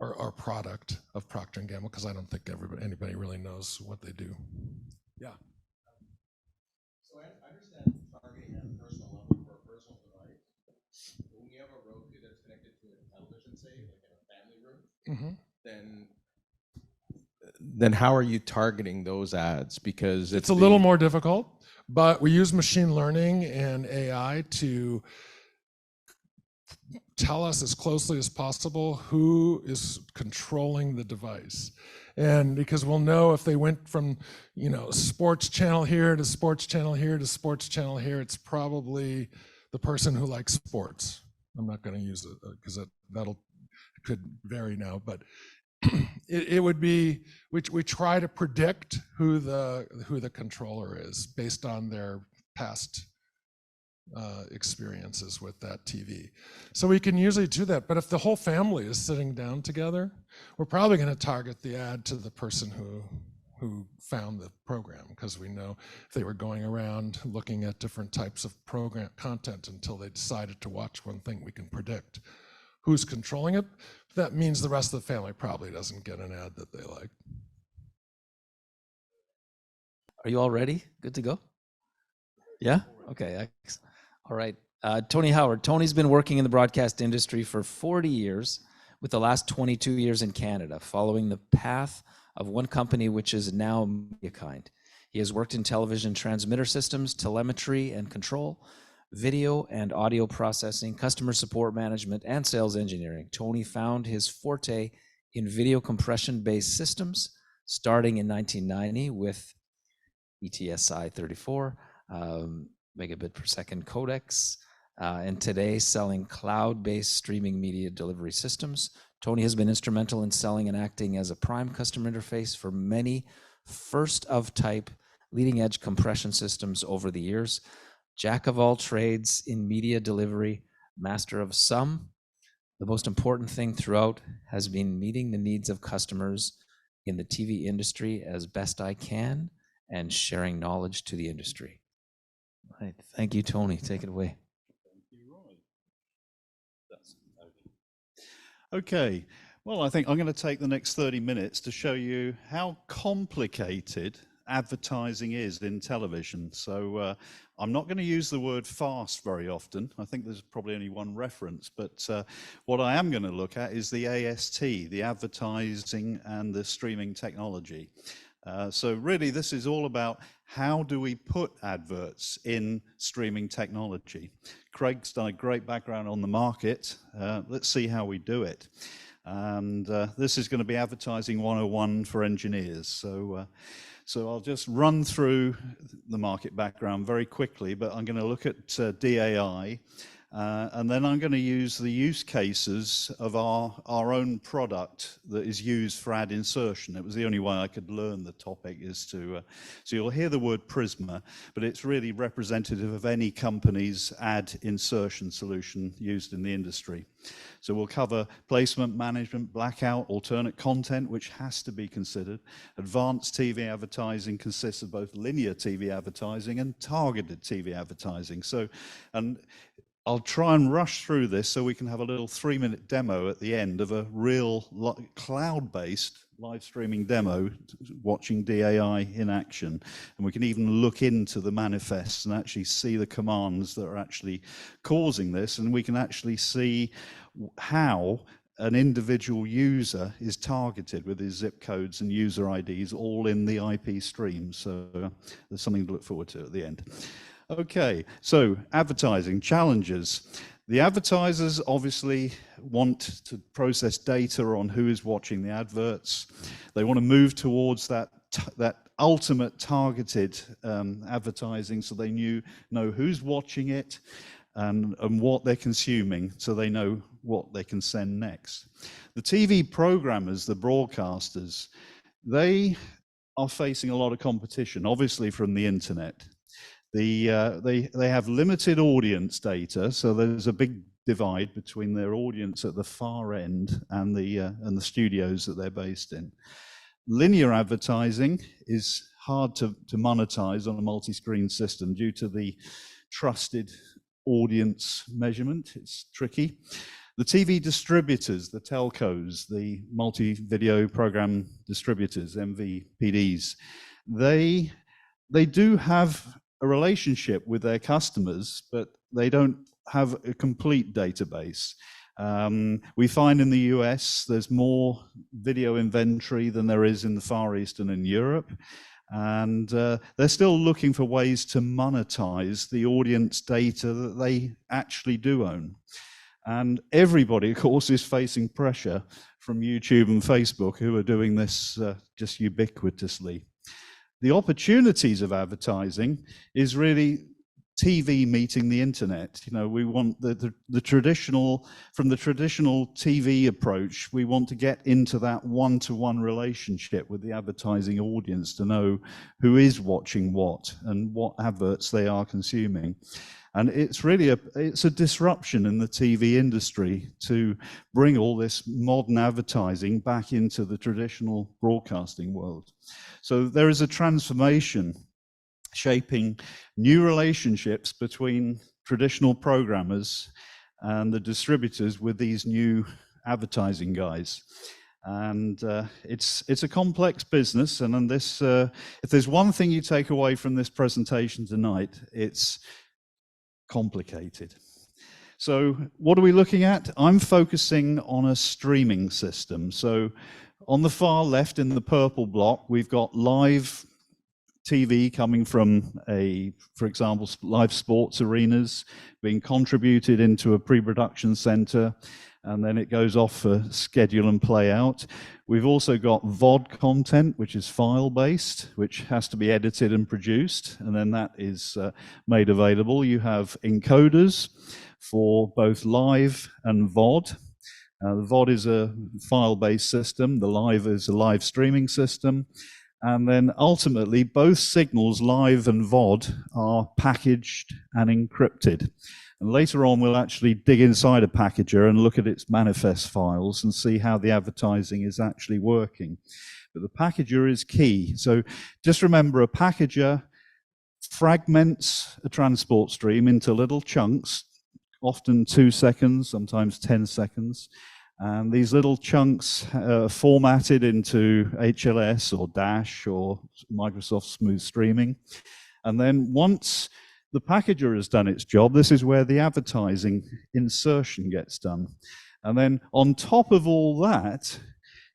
[SPEAKER 3] or product of Procter and Gamble, because I don't think anybody really knows what they do. Yeah.
[SPEAKER 6] So I understand targeting at a personal level for a personal device. When you have a Roku that's connected to a television, say, like in a family room, then how are you targeting those ads? Because
[SPEAKER 3] It's a little more difficult, but we use machine learning and AI to tell us as closely as possible who is controlling the device. And because we'll know if they went from, you know, sports channel here to sports channel here to sports channel here, it's probably the person who likes sports. I'm not going to use it because could vary now, but it would be, we try to predict who the controller is based on their past experiences with that TV. So we can usually do that. But if the whole family is sitting down together, we're probably going to target the ad to the person who found the program, because we know if they were going around looking at different types of program content until they decided to watch one thing, we can predict who's controlling it. That means the rest of the family probably doesn't get an ad that they like.
[SPEAKER 2] Are you all ready? Good to go? Yeah? Okay. All right. Tony Howard. Tony's been working in the broadcast industry for 40 years, with the last 22 years in Canada, following the path of one company, which is now Mediakind. He has worked in television transmitter systems, telemetry and control, video and audio processing, customer support management, and sales engineering. Tony found his forte in video compression-based systems, starting in 1990 with ETSI 34, megabit per second codecs, and today selling cloud-based streaming media delivery systems. Tony has been instrumental in selling and acting as a prime customer interface for many first-of-type leading-edge compression systems over the years. Jack of all trades in media delivery, master of some. The most important thing throughout has been meeting the needs of customers in the TV industry as best I can and sharing knowledge to the industry. All right. Thank you, Tony. Take it away.
[SPEAKER 7] Thank you, Roy. Okay. Well, I think I'm going to take the next 30 minutes to show you how complicated advertising is in television. So I'm not going to use the word fast very often. I think there's probably only one reference, but what I am going to look at is the AST, the advertising and the streaming technology. So really this is all about how do we put adverts in streaming technology. Craig's done a great background on the market. Let's see how we do it. And this is going to be advertising 101 for engineers. So I'll just run through the market background very quickly, but I'm going to look at DAI, and then I'm going to use the use cases of our own product that is used for ad insertion. It was the only way I could learn the topic is to, so you'll hear the word Prisma, but it's really representative of any company's ad insertion solution used in the industry. So we'll cover placement management, blackout, alternate content, which has to be considered. Advanced TV advertising consists of both linear TV advertising and targeted TV advertising. So, and I'll try and rush through this so we can have a little 3-minute demo at the end of a real cloud-based live streaming demo watching DAI in action. And we can even look into the manifests and actually see the commands that are actually causing this. And we can actually see how an individual user is targeted with his zip codes and user IDs all in the IP stream. So there's something to look forward to at the end. Okay, so advertising challenges. The advertisers obviously want to process data on who is watching the adverts. They want to move towards that ultimate targeted advertising, so they know who's watching it and what they're consuming, so they know what they can send next. The TV programmers, the broadcasters, they are facing a lot of competition, obviously from the internet. They have limited audience data, so there's a big divide between their audience at the far end and the studios that they're based in. Linear advertising is hard to monetize on a multi-screen system due to the trusted audience measurement. It's tricky. The TV distributors, the telcos, the multi-video program distributors, MVPDs, they do have a relationship with their customers, but they don't have a complete database. We find in the US there's more video inventory than there is in the Far East and in Europe. And they're still looking for ways to monetize the audience data that they actually do own. And everybody, of course, is facing pressure from YouTube and Facebook, who are doing this just ubiquitously. The opportunities of advertising is really TV meeting the internet. You know, we want the traditional, from the traditional TV approach, we want to get into that one-to-one relationship with the advertising audience to know who is watching what and what adverts they are consuming. And it's really it's a disruption in the TV industry to bring all this modern advertising back into the traditional broadcasting world. So there is a transformation shaping new relationships between traditional programmers and the distributors with these new advertising guys. And it's a complex business. And on this, if there's one thing you take away from this presentation tonight, it's complicated. So what are we looking at? I'm focusing on a streaming system. So on the far left in the purple block, we've got live TV coming from for example, live sports arenas being contributed into a pre-production center, and then it goes off for schedule and play out. We've also got VOD content, which is file-based, which has to be edited and produced, and then that is made available. You have encoders for both live and VOD. The VOD is a file-based system. The live is a live streaming system. And then ultimately, both signals, live and VOD, are packaged and encrypted. And later on, we'll actually dig inside a packager and look at its manifest files and see how the advertising is actually working. But the packager is key. So just remember, a packager fragments a transport stream into little chunks, often 2 seconds, sometimes 10 seconds. And these little chunks are formatted into HLS or Dash or Microsoft Smooth Streaming. And then once the packager has done its job, this is where the advertising insertion gets done. And then on top of all that,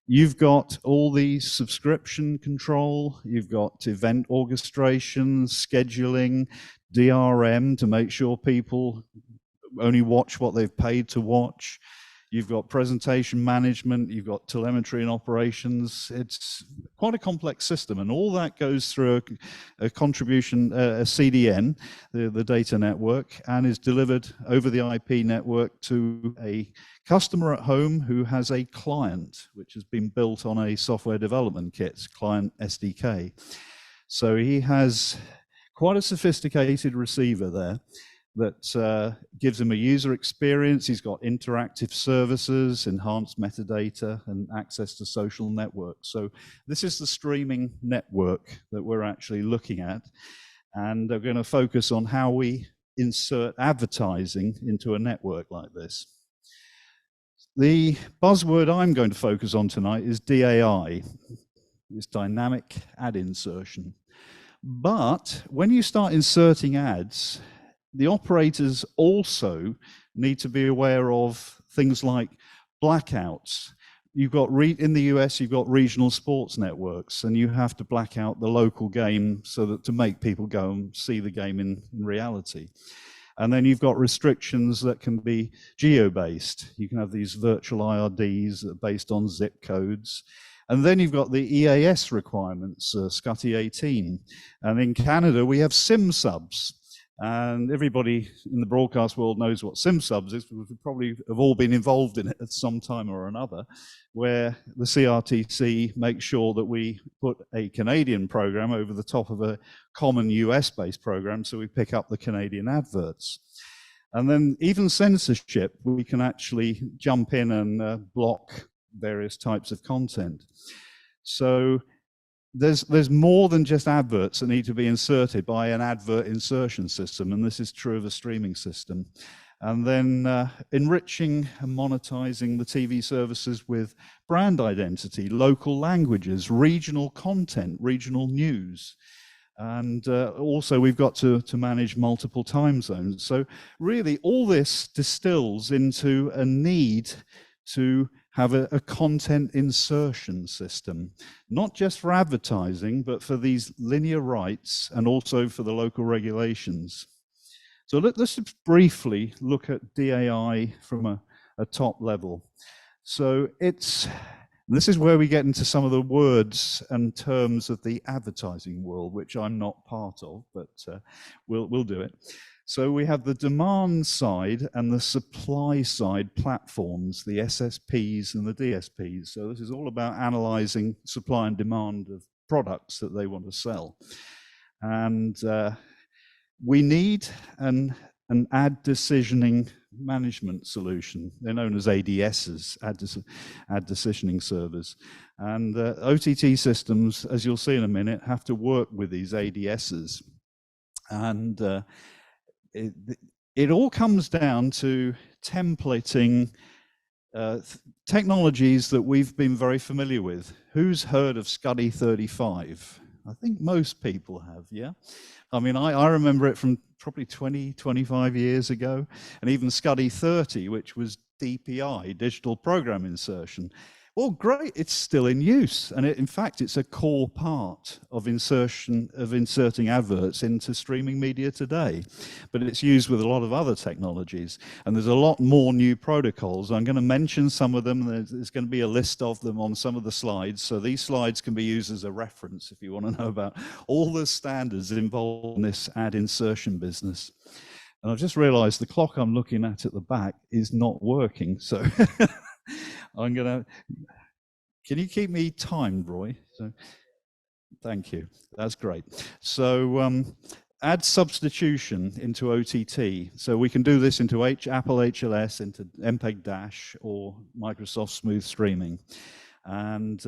[SPEAKER 7] you've got all the subscription control, you've got event orchestration, scheduling, DRM to make sure people only watch what they've paid to watch. You've got presentation management, you've got telemetry and operations. It's quite a complex system, and all that goes through a contribution, a CDN, the data network, and is delivered over the IP network to a customer at home who has a client, which has been built on a software development kit, client SDK. So he has quite a sophisticated receiver there that gives him a user experience. He's got interactive services, enhanced metadata, and access to social networks. So this is the streaming network that we're actually looking at. And we're going to focus on how we insert advertising into a network like this. The buzzword I'm going to focus on tonight is DAI, it's dynamic ad insertion. But when you start inserting ads, the operators also need to be aware of things like blackouts. You've got, in the US, you've got regional sports networks, and you have to black out the local game so that to make people go and see the game in reality. And then you've got restrictions that can be geo-based. You can have these virtual IRDs that are based on zip codes. And then you've got the EAS requirements, SCPTE 18. And in Canada, we have SIM subs. And everybody in the broadcast world knows what SIM subs is, because we probably have all been involved in it at some time or another, where the CRTC makes sure that we put a Canadian program over the top of a common US-based program, so we pick up the Canadian adverts. And then even censorship, we can actually jump in and block various types of content. So there's more than just adverts that need to be inserted by an advert insertion system, and this is true of a streaming system. And then enriching and monetizing the TV services with brand identity, local languages, regional content, regional news. And also we've got to manage multiple time zones. So really all this distills into a need to have a content insertion system, not just for advertising, but for these linear rights and also for the local regulations. So let's just briefly look at DAI from a top level. So this is where we get into some of the words and terms of the advertising world, which I'm not part of, but we'll do it. So we have the demand side and the supply side platforms, the SSPs and the DSPs. So this is all about analyzing supply and demand of products that they want to sell. And we need an ad decisioning management solution. They're known as ADSs, ad decisioning servers. And OTT systems, as you'll see in a minute, have to work with these ADSs. And it all comes down to templating technologies that we've been very familiar with. Who's heard of SCPTE 35? I think most people have, yeah? I mean, I remember it from probably 20, 25 years ago, and even SCPTE 30, which was DPI, digital program insertion. Well, great, it's still in use. And in fact, it's a core part of inserting adverts into streaming media today. But it's used with a lot of other technologies. And there's a lot more new protocols. I'm going to mention some of them. There's going to be a list of them on some of the slides. So these slides can be used as a reference if you want to know about all the standards involved in this ad insertion business. And I've just realized the clock I'm looking at the back is not working. So I'm going to, can you keep me timed, Roy? So, thank you, that's great. So ad substitution into OTT. So we can do this into Apple HLS, into MPEG-Dash or Microsoft Smooth Streaming. And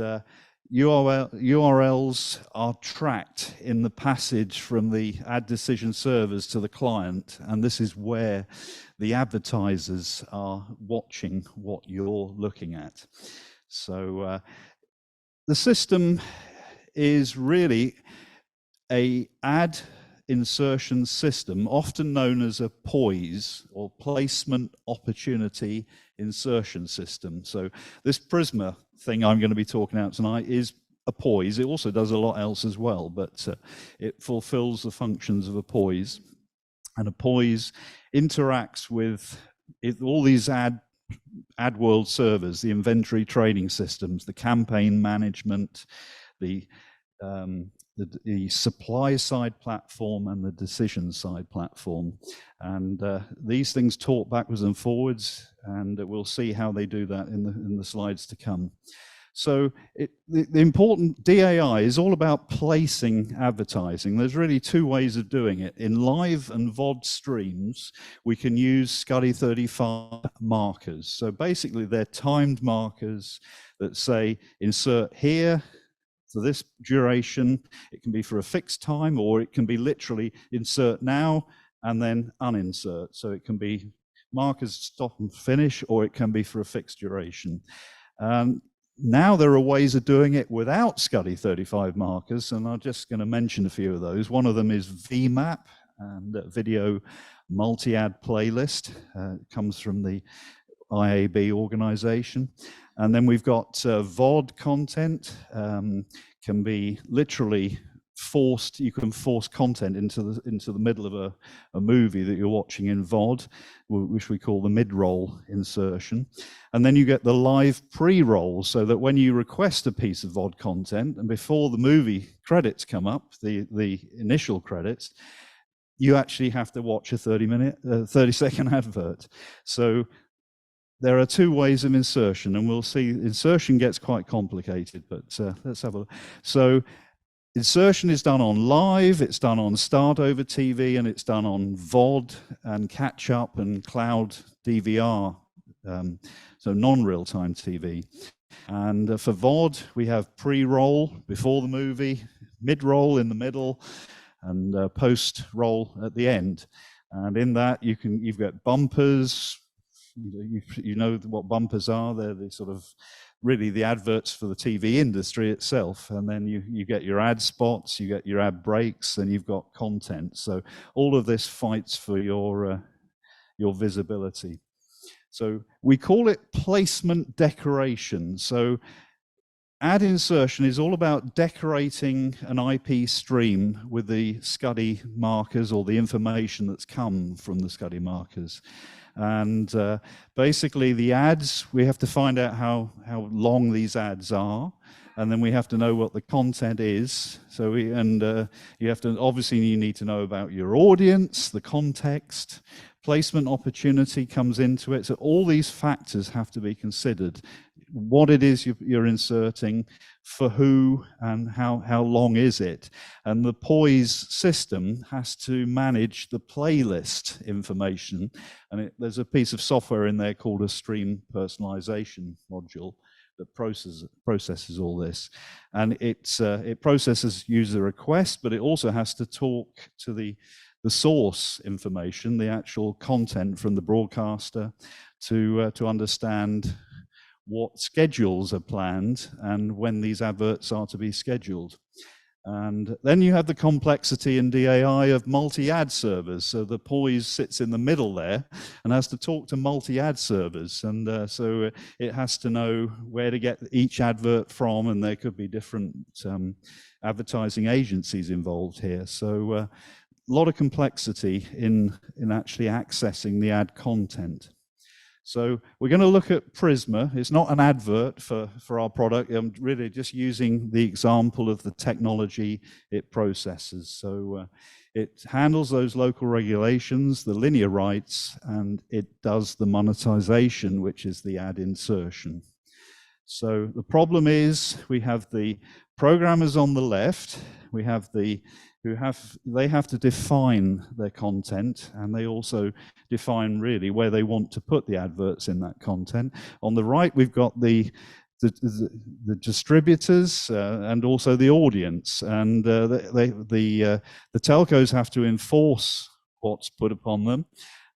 [SPEAKER 7] URLs are tracked in the passage from the ad decision servers to the client, and this is where the advertisers are watching what you're looking at. So the system is really an ad insertion system, often known as a POIS, or placement opportunity insertion system. So this Prisma thing I'm going to be talking about tonight is a POIS. It also does a lot else as well, but it fulfills the functions of a POIS. And a POIS interacts with all these AdWorld servers, the inventory trading systems, the campaign management, the supply side platform and the decision side platform. And these things talk backwards and forwards, and we'll see how they do that in the slides to come. So the important DAI is all about placing advertising. There's really two ways of doing it. In live and VOD streams, we can use SCPTE 35 markers. So basically they're timed markers that say insert here for this duration. It can be for a fixed time, or it can be literally insert now and then uninsert. So it can be markers stop and finish, or it can be for a fixed duration. Now there are ways of doing it without SCPTE 35 markers, and I'm just going to mention a few of those. One of them is VMAP, and Video Multi-Ad Playlist. It comes from the IAB organization. And then we've got VOD content, can be literally forced. You can force content into the middle of a movie that you're watching in VOD, which we call the mid-roll insertion. And then you get the live pre-roll, so that when you request a piece of VOD content, and before the movie credits come up, the initial credits, you actually have to watch a 30-second advert. So there are two ways of insertion, and we'll see insertion gets quite complicated, but let's have a look. So insertion is done on live, it's done on start over TV, and it's done on VOD and catch up and cloud DVR, so non-real-time TV. And for VOD, we have pre-roll before the movie, mid-roll in the middle, and post-roll at the end. And in that, you've got bumpers. You know what bumpers are. They're the sort of really the adverts for the TV industry itself. And then you get your ad spots, you get your ad breaks, and you've got content. So all of this fights for your visibility. So we call it placement decoration. So ad insertion is all about decorating an IP stream with the SCUDdy markers or the information that's come from the SCUDdy markers. And basically the ads, we have to find out how long these ads are, and then we have to know what the content is. So you have to, obviously you need to know about your audience, the context, placement opportunity comes into it. So all these factors have to be considered. What it is you're inserting, for who, and how long is it. And the POISE system has to manage the playlist information. And there's a piece of software in there called a stream personalization module that processes all this. And it processes user requests, but it also has to talk to the source information, the actual content from the broadcaster, to understand what schedules are planned and when these adverts are to be scheduled. And then you have the complexity in DAI of multi-ad servers. So the POISE sits in the middle there and has to talk to multi-ad servers. And so it has to know where to get each advert from, and there could be different advertising agencies involved here. So a lot of complexity in actually accessing the ad content. So we're going to look at Prisma. It's not an advert for our product. I'm really just using the example of the technology it processes. So it handles those local regulations, the linear rights, and it does the monetization, which is the ad insertion. So the problem is we have the programmers on the left. We have they have to define their content, and they also define really where they want to put the adverts in that content. On the right, we've got the distributors and also the audience, and the telcos have to enforce what's put upon them.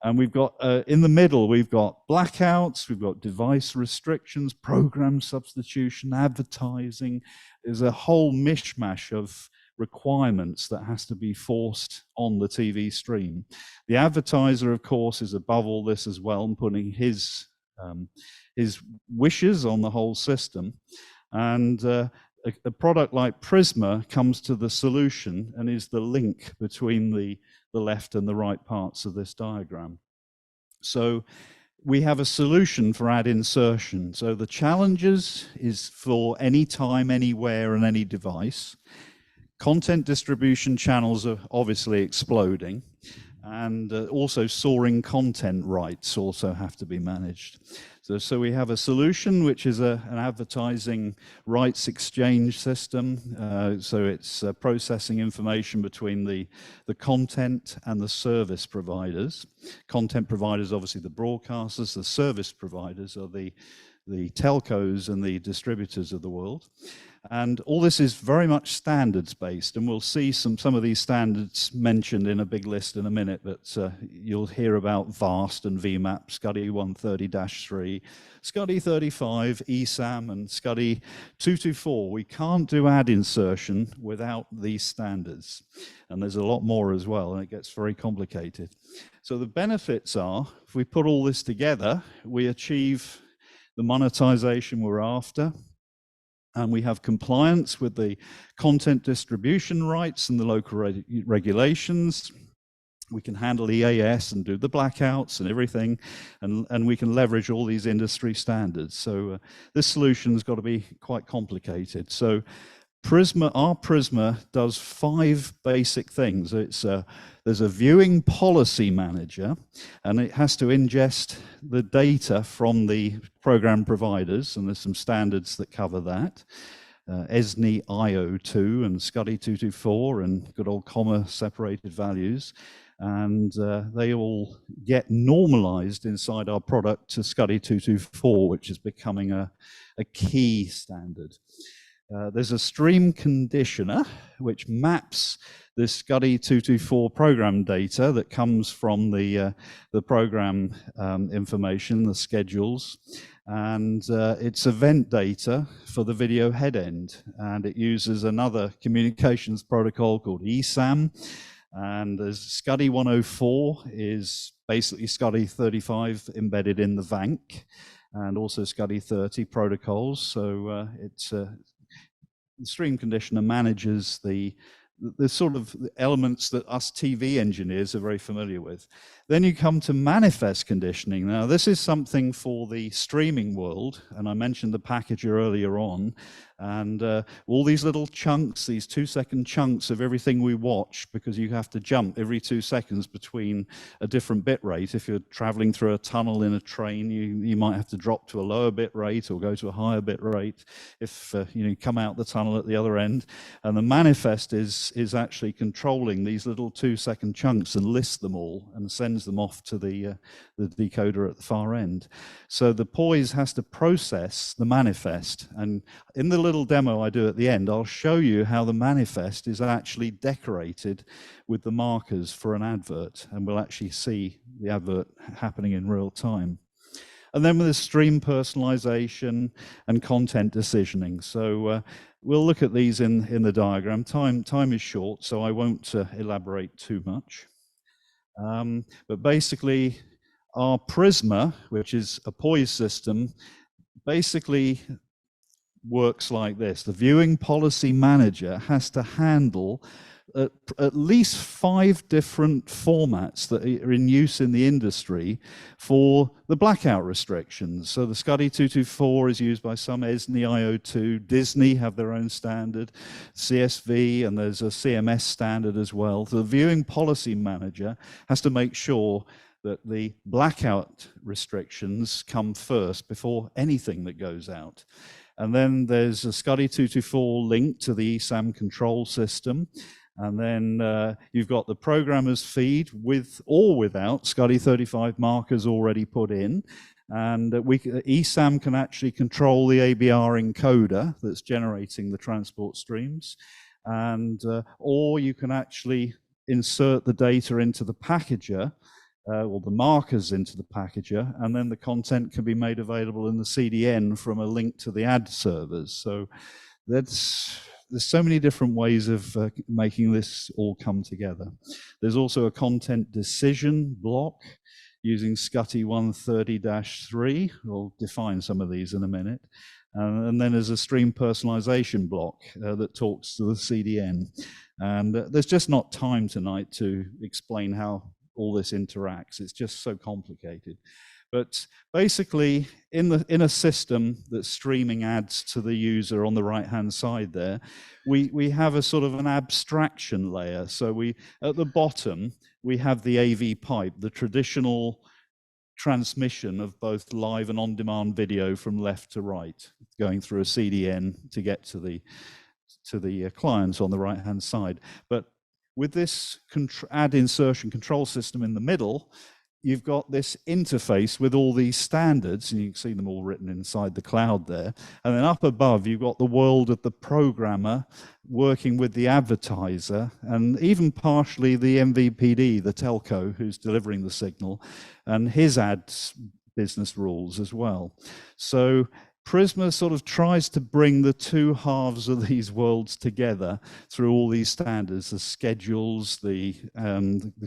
[SPEAKER 7] And we've got, in the middle, we've got blackouts, we've got device restrictions, program substitution, advertising. There's a whole mishmash of requirements that has to be forced on the TV stream. The advertiser, of course, is above all this as well, and putting his wishes on the whole system. And a product like Prisma comes to the solution and is the link between the left and the right parts of this diagram. So we have a solution for ad insertion. So the challenges is for any time, anywhere, and any device. Content distribution channels are obviously exploding, and also soaring content rights also have to be managed. So we have a solution which is an advertising rights exchange system. So it's processing information between the content and the service providers. Content providers, obviously the broadcasters. The service providers are the telcos and the distributors of the world. And all this is very much standards based, and we'll see some of these standards mentioned in a big list in a minute, but you'll hear about VAST and VMAP, SCUDI 130-3, SCUDI 35, ESAM, and SCUDI 224. We can't do ad insertion without these standards, and there's a lot more as well, and it gets very complicated. So the benefits are, if we put all this together, we achieve the monetization we're after, and we have compliance with the content distribution rights and the local regulations. We can handle EAS and do the blackouts and everything, and we can leverage all these industry standards. So this solution's got to be quite complicated. So our Prisma does 5 basic things. There's a viewing policy manager, and it has to ingest the data from the program providers, and there's some standards that cover that. ESNI IO2 and SCUDI 224 and good old comma separated values. And they all get normalized inside our product to SCUDI 224, which is becoming a key standard. There's a stream conditioner which maps the SCUDI 224 program data that comes from the program information, the schedules, and it's event data for the video head end, and it uses another communications protocol called ESAM, and there's SCUDI 104 is basically SCUDI 35 embedded in the VANC, and also SCUDI 30 protocols. So the stream conditioner manages the sort of elements that us TV engineers are very familiar with. Then you come to manifest conditioning. Now, this is something for the streaming world, and I mentioned the packager earlier on, and all these little chunks, these 2-second chunks of everything we watch, because you have to jump every 2 seconds between a different bit rate. If you're traveling through a tunnel in a train, you might have to drop to a lower bit rate or go to a higher bit rate if you come out the tunnel at the other end. And the manifest is actually controlling these little 2-second chunks and lists them all and sends them off to the decoder at the far end. So the poise has to process the manifest, and in the little demo I do at the end, I'll show you how the manifest is actually decorated with the markers for an advert, and we'll actually see the advert happening in real time. And then with the stream personalization and content decisioning. So we'll look at these in the diagram. Time is short, so I won't elaborate too much. But basically, our Prisma, which is a poise system, basically works like this. The viewing policy manager has to handle at least 5 different formats that are in use in the industry for the blackout restrictions. So the SCUDI 224 is used by some, ESNI IO2, Disney have their own standard, CSV, and there's a CMS standard as well. The viewing policy manager has to make sure that the blackout restrictions come first before anything that goes out. And then there's a SCUDI 224 link to the ESAM control system. And then you've got the programmer's feed with or without SCUDI 35 markers already put in. And ESAM can actually control the ABR encoder that's generating the transport streams. And or you can actually insert the data into the packager, or the markers into the packager, and then the content can be made available in the CDN from a link to the ad servers. So there's so many different ways of making this all come together. There's also a content decision block using SCUDI 130-3. We'll define some of these in a minute. And then there's a stream personalization block that talks to the CDN. And there's just not time tonight to explain how all this interacts. It's just so complicated. But basically, in a system that's streaming ads to the user on the right-hand side there, we have a sort of an abstraction layer. So at the bottom, we have the AV pipe, the traditional transmission of both live and on-demand video from left to right, going through a CDN to get to the clients on the right-hand side. But with this ad insertion control system in the middle, you've got this interface with all these standards, and you can see them all written inside the cloud there. And then up above, you've got the world of the programmer working with the advertiser, and even partially the MVPD, the telco who's delivering the signal, and his ads business rules as well. So Prisma sort of tries to bring the two halves of these worlds together through all these standards, the schedules, the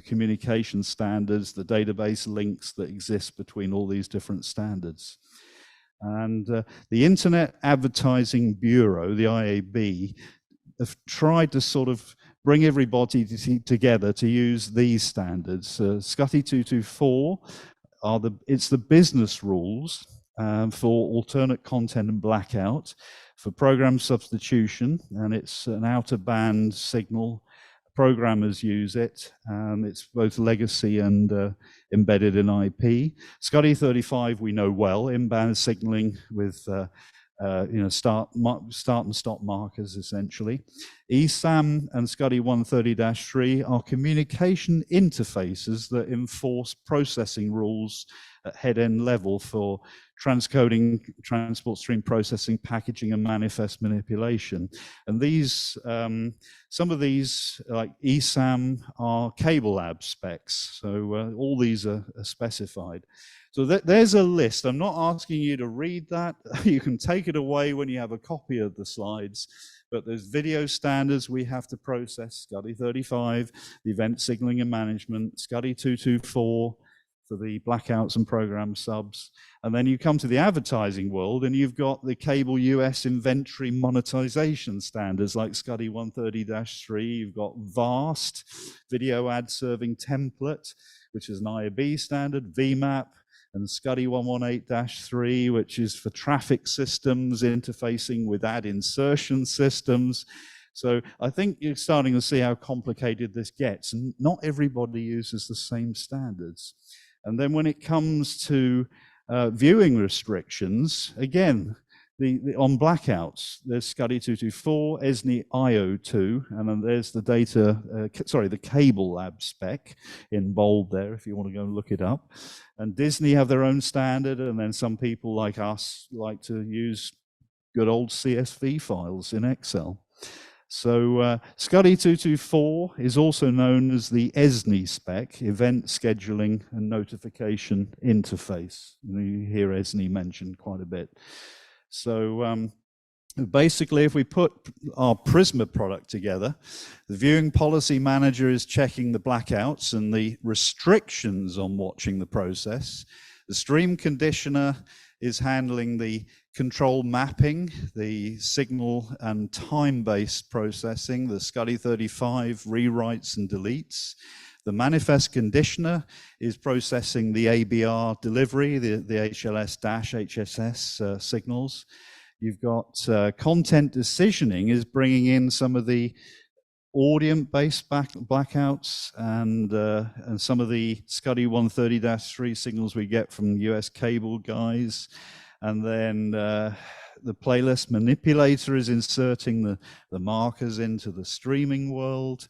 [SPEAKER 7] communication standards, the database links that exist between all these different standards. And the Internet Advertising Bureau, the IAB, have tried to sort of bring everybody together to use these standards. SCTE 224 it's the business rules for alternate content and blackout, for program substitution, and it's an outer band signal. Programmers use it. It's both legacy and embedded in IP. SCTE 35 we know well, in-band signaling with start and stop markers essentially. ESAM and SCTE 130-3 are communication interfaces that enforce processing rules at head-end level for transcoding, transport stream processing, packaging, and manifest manipulation. And these, some of these, like ESAM, are cable lab specs. So all these are specified. So there's a list. I'm not asking you to read that. You can take it away when you have a copy of the slides. But there's video standards we have to process, SCTE 35, the event signaling and management, SCTE 224 for the blackouts and program subs. And then you come to the advertising world and you've got the cable US inventory monetization standards like SCTE 130-3. You've got VAST, video ad serving template, which is an IAB standard, VMAP, and SCTE 118-3, which is for traffic systems interfacing with ad insertion systems. So I think you're starting to see how complicated this gets, and not everybody uses the same standards. And then when it comes to viewing restrictions, again, on blackouts, there's SCTE 224, ESNI IO2, and then there's the the cable lab spec in bold there if you want to go and look it up. And Disney have their own standard, and then some people like us like to use good old CSV files in Excel. So SCTE 224 is also known as the ESNI spec, Event Scheduling and Notification Interface. You hear ESNI mentioned quite a bit. So basically, if we put our Prisma product together, the viewing policy manager is checking the blackouts and the restrictions on watching the process. The stream conditioner is handling the control mapping, the signal and time-based processing, the SCTE 35 rewrites and deletes. The manifest conditioner is processing the ABR delivery, the HLS-HSS signals. You've got content decisioning is bringing in some of the audience-based blackouts and some of the SCTE 130-3 signals we get from US cable guys. And then the playlist manipulator is inserting the markers into the streaming world.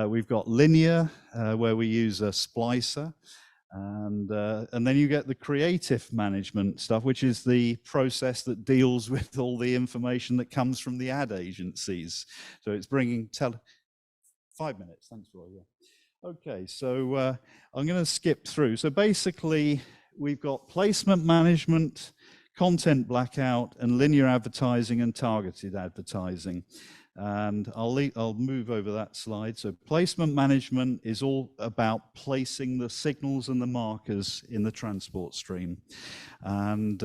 [SPEAKER 7] We've got linear, where we use a splicer. And then you get the creative management stuff, which is the process that deals with all the information that comes from the ad agencies. So it's bringing 5 minutes. Thanks, Roy. Yeah. Okay, so I'm going to skip through. So basically, we've got placement management, content blackout, and linear advertising and targeted advertising. And I'll move over that slide. So placement management is all about placing the signals and the markers in the transport stream. And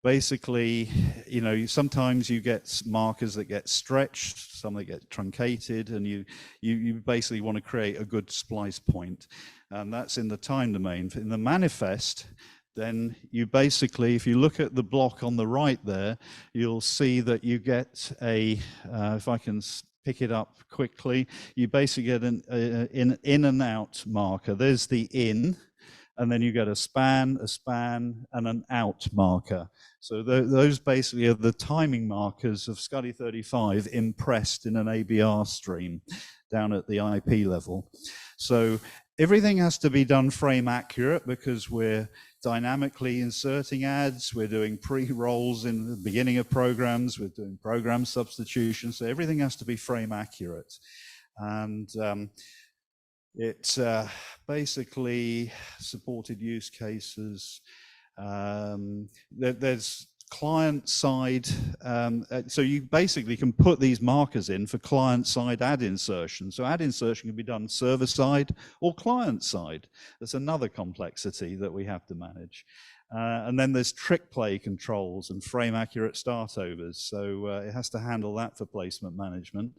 [SPEAKER 7] basically, you know, sometimes you get markers that get stretched, some that get truncated, and you basically want to create a good splice point. And that's in the time domain. In the manifest, then you basically, if you look at the block on the right there, you'll see that you get a, if I can pick it up quickly, you basically get an in and out marker. There's the in, and then you get a span, and an out marker. So those basically are the timing markers of SCTE 35 impressed in an ABR stream down at the IP level. So everything has to be done frame accurate because we're dynamically inserting ads, we're doing pre-rolls in the beginning of programs, we're doing program substitution, so everything has to be frame accurate. And it's basically supported use cases. There's client side, so you basically can put these markers in for client side ad insertion. So ad insertion can be done server side or client side. That's another complexity that we have to manage. And then there's trick play controls and frame accurate start overs. So it has to handle that for placement management.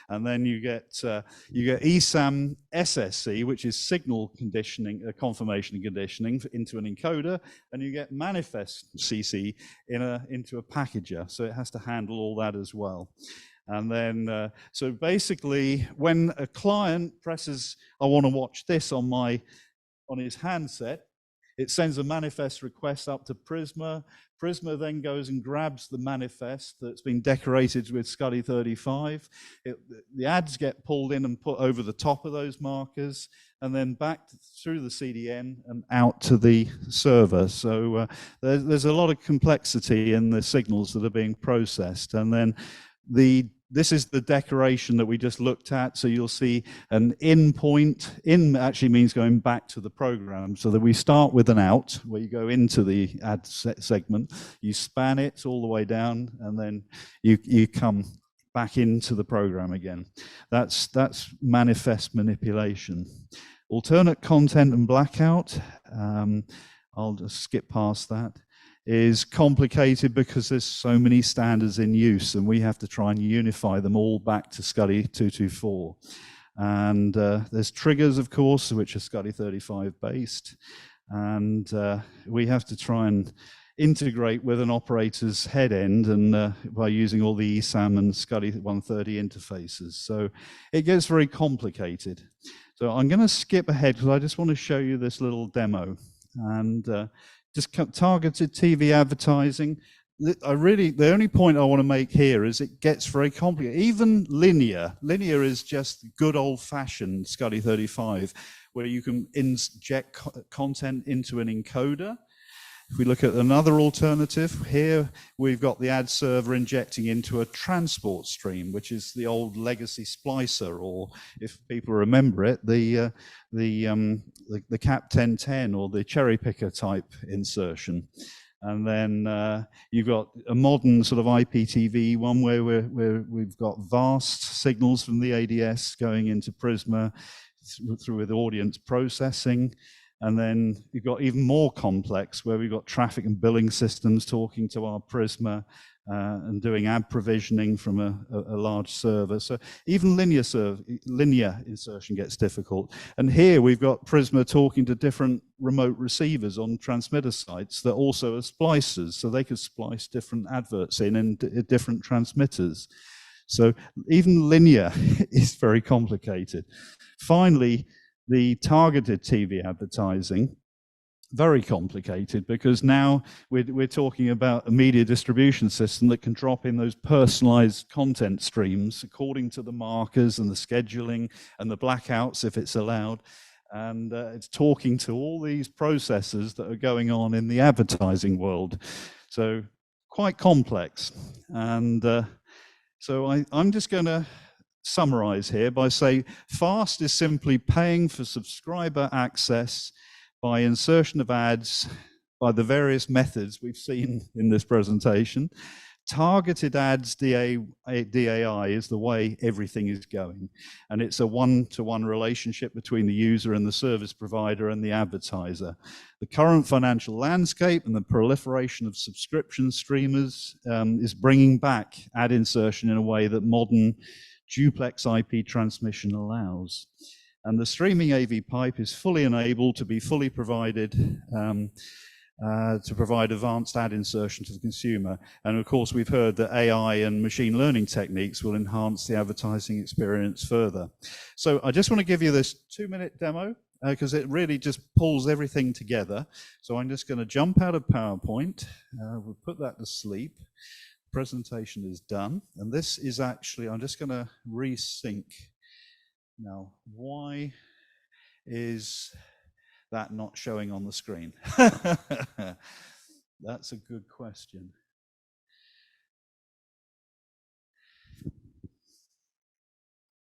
[SPEAKER 7] And then you get ESAM SSC, which is signal conditioning, confirmation and conditioning into an encoder, and you get manifest CC into a packager. So it has to handle all that as well. And then, so basically, when a client presses, I want to watch this on his handset, it sends a manifest request up to Prisma. Prisma then goes and grabs the manifest that's been decorated with SCUDdy 35. The ads get pulled in and put over the top of those markers, and then back through the CDN and out to the server. So there's a lot of complexity in the signals that are being processed. And then this is the decoration that we just looked at. So you'll see an in point. In actually means going back to the program, so that we start with an out, where you go into the ad segment, you span it all the way down, and then you come back into the program again. That's manifest manipulation. Alternate content and blackout, I'll just skip past that, is complicated because there's so many standards in use, and we have to try and unify them all back to SCUDdy 224. And there's triggers, of course, which are SCUDdy 35 based, and we have to try and integrate with an operator's head end, and by using all the ESAM and SCUDdy 130 interfaces. So it gets very complicated. So I'm going to skip ahead because I just want to show you this little demo. And just targeted TV advertising. The only point I want to make here is it gets very complicated. Even linear is just good old-fashioned SCUDdy 35, where you can inject content into an encoder. If we look at another alternative, here we've got the ad server injecting into a transport stream, which is the old legacy splicer, or if people remember it, the CAP 1010 or the cherry picker type insertion. And then you've got a modern sort of IPTV one where we've got vast signals from the ADS going into Prisma through with audience processing. And then you've got even more complex where we've got traffic and billing systems talking to our Prisma and doing ad provisioning from a large server. So even linear insertion gets difficult. And here we've got Prisma talking to different remote receivers on transmitter sites that also are splicers, so they could splice different adverts in different transmitters. So even linear is very complicated. Finally, the targeted TV advertising, very complicated, because now we're talking about a media distribution system that can drop in those personalized content streams according to the markers and the scheduling and the blackouts if it's allowed. And it's talking to all these processes that are going on in the advertising world. So quite complex. And so I'm just going to summarize here by saying FAST is simply paying for subscriber access by insertion of ads by the various methods we've seen in this presentation. Targeted ads DAI is the way everything is going, and it's a one-to-one relationship between the user and the service provider and the advertiser. The current financial landscape and the proliferation of subscription streamers is bringing back ad insertion in a way that modern duplex IP transmission allows. And the streaming AV pipe is fully enabled to be fully provided to provide advanced ad insertion to the consumer. And of course, we've heard that AI and machine learning techniques will enhance the advertising experience further. So I just want to give you this 2-minute demo because it really just pulls everything together. So I'm just going to jump out of PowerPoint. We'll put that to sleep. Presentation is done, and this is actually, I'm just going to resync now. Why is that not showing on the screen? That's a good question.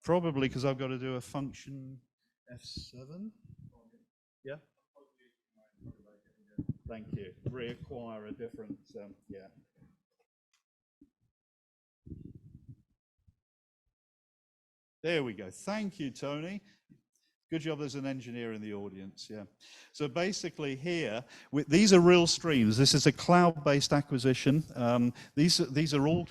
[SPEAKER 7] Probably because I've got to do a function F7. Yeah. Thank you. Reacquire a different, yeah. There we go. Thank you, Tony. Good job there's an engineer in the audience, yeah. So basically here, these are real streams. This is a cloud-based acquisition. These are all,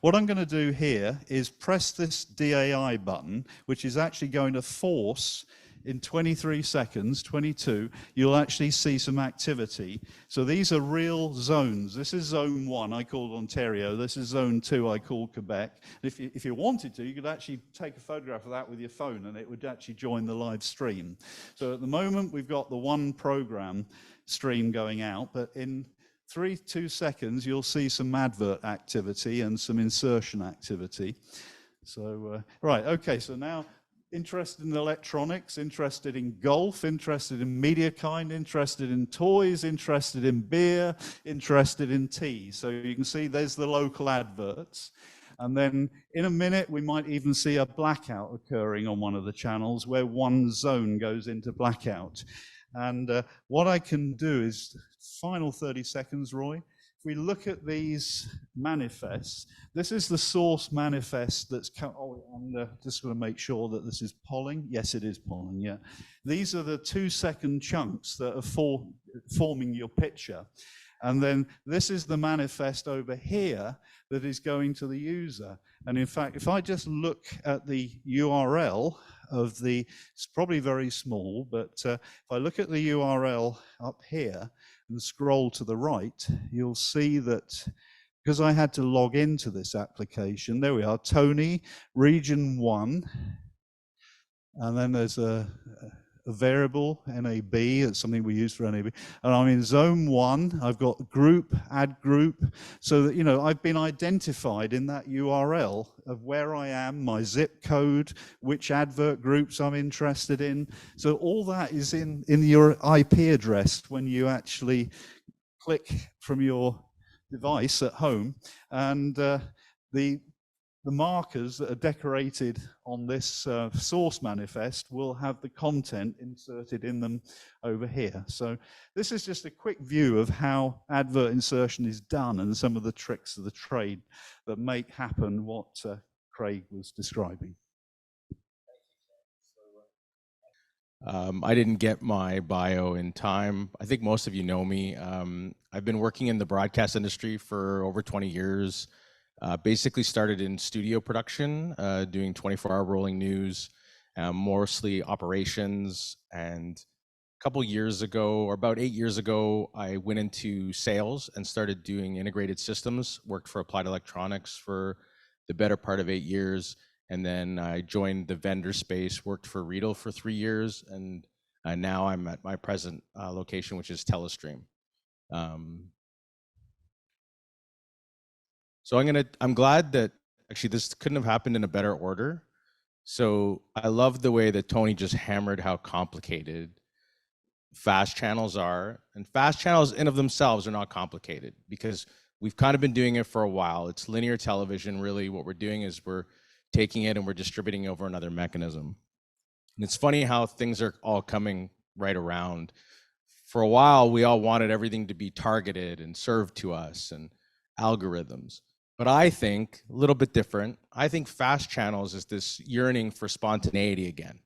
[SPEAKER 7] what I'm going to do here is press this DAI button, which is actually going to force, in 23 seconds, 22, you'll actually see some activity. So these are real zones. This is zone 1, I called Ontario. This is zone 2, I called Quebec. If you wanted to, you could actually take a photograph of that with your phone and it would actually join the live stream. So at the moment, we've got the one program stream going out, but in 2 seconds, you'll see some advert activity and some insertion activity. So, right, okay, so now, interested in electronics, interested in golf, interested in media kind, interested in toys, interested in beer, interested in tea. So you can see there's the local adverts. And then in a minute, we might even see a blackout occurring on one of the channels where one zone goes into blackout. And what I can do is, final 30 seconds, Roy. If we look at these manifests, this is the source manifest that's come, and just going to make sure that this is polling. Yes, it is polling, yeah. These are the 2-second chunks that are forming your picture. And then this is the manifest over here that is going to the user. And in fact, if I just look at the URL of the, it's probably very small, but if I look at the URL up here, and scroll to the right, you'll see that because I had to log into this application, there we are, Tony, region 1, and then there's a variable, NAB, it's something we use for NAB, and I'm in zone 1, I've got group, add group, so that, you know, I've been identified in that URL of where I am, my zip code, which advert groups I'm interested in, so all that is in your IP address when you actually click from your device at home, and the markers that are decorated on this source manifest will have the content inserted in them over here. So this is just a quick view of how advert insertion is done and some of the tricks of the trade that make happen what Craig was describing.
[SPEAKER 8] I didn't get my bio in time. I think most of you know me. I've been working in the broadcast industry for over 20 years. Basically started in studio production, doing 24-hour rolling news, mostly operations. And a couple years ago, or about 8 years ago, I went into sales and started doing integrated systems, worked for Applied Electronics for the better part of 8 years. And then I joined the vendor space, worked for Riedel for 3 years. And now I'm at my present location, which is Telestream. So I'm glad that actually this couldn't have happened in a better order. So I love the way that Tony just hammered how complicated fast channels are. And fast channels in of themselves are not complicated because we've kind of been doing it for a while. It's linear television. Really what we're doing is we're taking it and we're distributing it over another mechanism. And it's funny how things are all coming right around. For a while, we all wanted everything to be targeted and served to us and algorithms. But I think a little bit different. I think fast channels is this yearning for spontaneity again,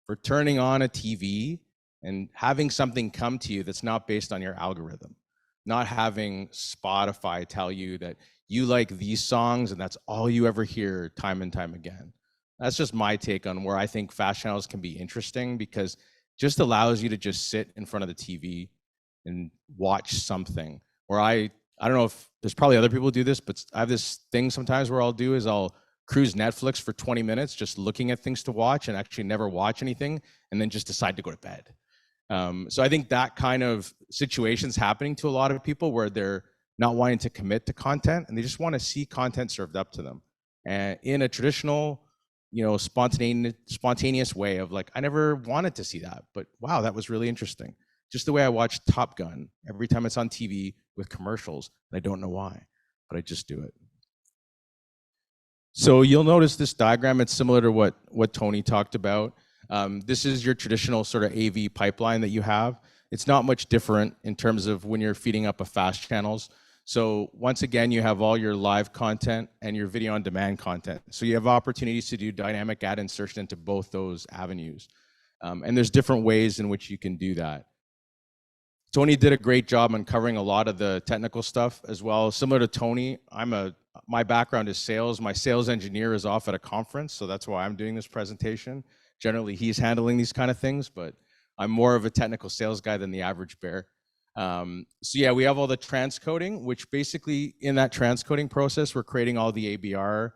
[SPEAKER 8] for turning on a TV and having something come to you that's not based on your algorithm, not having Spotify tell you that you like these songs and that's all you ever hear time and time again. That's just my take on where I think fast channels can be interesting because it just allows you to just sit in front of the TV and watch something. Where I don't know if there's probably other people who do this, but I have this thing sometimes where I'll do is I'll cruise Netflix for 20 minutes, just looking at things to watch and actually never watch anything and then just decide to go to bed. So I think that kind of situation's happening to a lot of people where they're not wanting to commit to content and they just want to see content served up to them. And in a traditional spontaneous way of like, I never wanted to see that, but wow, that was really interesting. Just the way I watch Top Gun every time it's on TV with commercials, and I don't know why, but I just do it. So you'll notice this diagram, it's similar to what Tony talked about. This is your traditional sort of AV pipeline that you have. It's not much different in terms of when you're feeding up a fast channels. So once again, you have all your live content and your video on demand content. So you have opportunities to do dynamic ad insertion into both those avenues. And there's different ways in which you can do that. Tony did a great job on covering a lot of the technical stuff as well. Similar to Tony, my background is sales. My sales engineer is off at a conference, so that's why I'm doing this presentation. Generally, he's handling these kind of things, but I'm more of a technical sales guy than the average bear. So yeah, we have all the transcoding, which basically in that transcoding process, we're creating all the ABR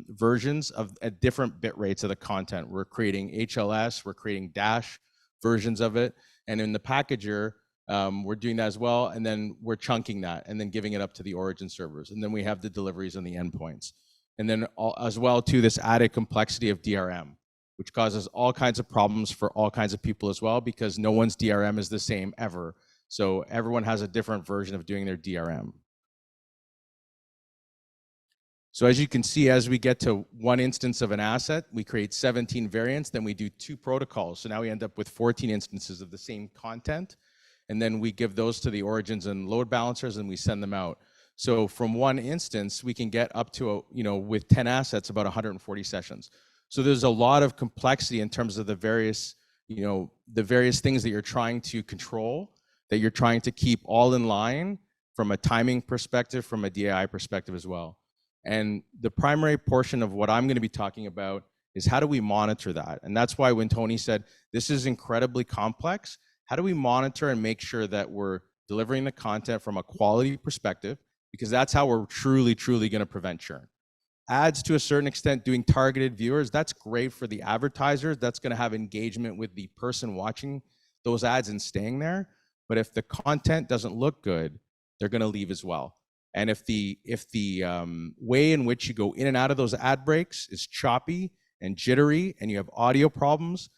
[SPEAKER 8] versions at different bit rates of the content. We're creating HLS, we're creating dash versions of it. And in the packager, we're doing that as well. And then we're chunking that and then giving it up to the origin servers. And then we have the deliveries and the endpoints. And then as well too, this added complexity of DRM, which causes all kinds of problems for all kinds of people as well, because no one's DRM is the same ever. So everyone has a different version of doing their DRM. So as you can see, as we get to one instance of an asset, we create 17 variants, then we do 2 protocols. So now we end up with 14 instances of the same content. And then we give those to the origins and load balancers and we send them out. So from one instance, we can get up to, with 10 assets, about 140 sessions. So there's a lot of complexity in terms of the various things that you're trying to control, that you're trying to keep all in line from a timing perspective, from a DAI perspective as well. And the primary portion of what I'm going to be talking about is how do we monitor that? And that's why when Tony said, this is incredibly complex, how do we monitor and make sure that we're delivering the content from a quality perspective? Because that's how we're truly, truly going to prevent churn. Ads to a certain extent, doing targeted viewers, that's great for the advertisers. That's going to have engagement with the person watching those ads and staying there. But if the content doesn't look good, they're going to leave as well. And if the way in which you go in and out of those ad breaks is choppy and jittery and you have audio problems,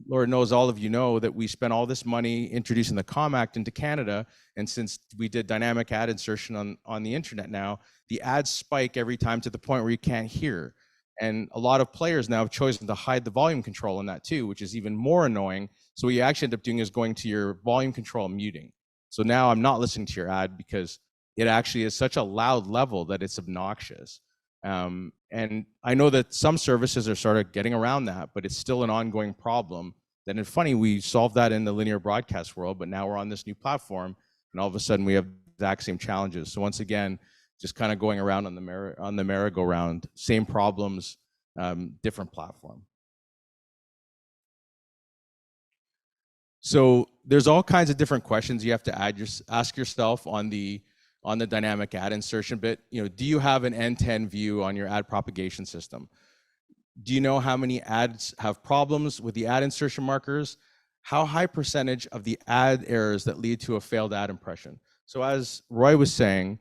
[SPEAKER 8] Lord knows all of you know that we spent all this money introducing the COM Act into Canada. And since we did dynamic ad insertion on the internet now, the ads spike every time to the point where you can't hear. And a lot of players now have chosen to hide the volume control in that too, which is even more annoying. So what you actually end up doing is going to your volume control and muting. So now I'm not listening to your ad because it actually is such a loud level that it's obnoxious. And I know that some services are sort of getting around that, but it's still an ongoing problem. Then it's funny, we solved that in the linear broadcast world, but now we're on this new platform and all of a sudden we have the exact same challenges. So once again, just kind of going around on the merry-go-round, same problems, different platform. So there's all kinds of different questions you have to ask yourself on the dynamic ad insertion bit. Do you have an end-to-end view on your ad propagation system? Do you know how many ads have problems with the ad insertion markers? How high percentage of the ad errors that lead to a failed ad impression? So as Roy was saying,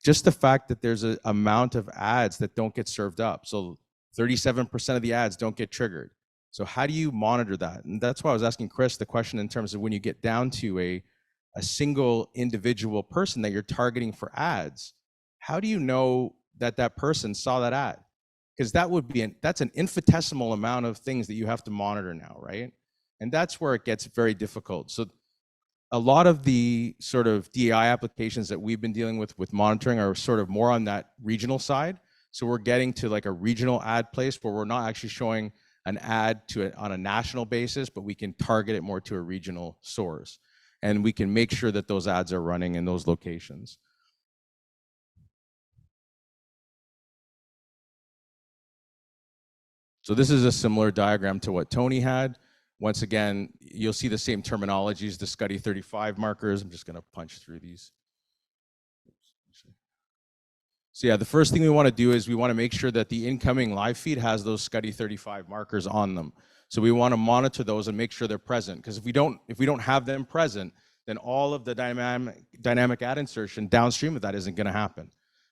[SPEAKER 8] just the fact that there's an amount of ads that don't get served up. So 37% of the ads don't get triggered. So how do you monitor that? And that's why I was asking Chris the question in terms of when you get down to a single individual person that you're targeting for ads, how do you know that that person saw that ad? Because that's an infinitesimal amount of things that you have to monitor now, right? And that's where it gets very difficult. So a lot of the sort of DAI applications that we've been dealing with monitoring are sort of more on that regional side. So we're getting to like a regional ad place where we're not actually showing an ad on a national basis, but we can target it more to a regional source. And we can make sure that those ads are running in those locations. So this is a similar diagram to what Tony had. Once again, you'll see the same terminologies, the SCUDdy 35 markers. I'm just going to punch through these. So yeah, the first thing we want to do is we want to make sure that the incoming live feed has those SCUDdy 35 markers on them. So we want to monitor those and make sure they're present. Because if we don't have them present, then all of the dynamic ad insertion downstream of that isn't going to happen.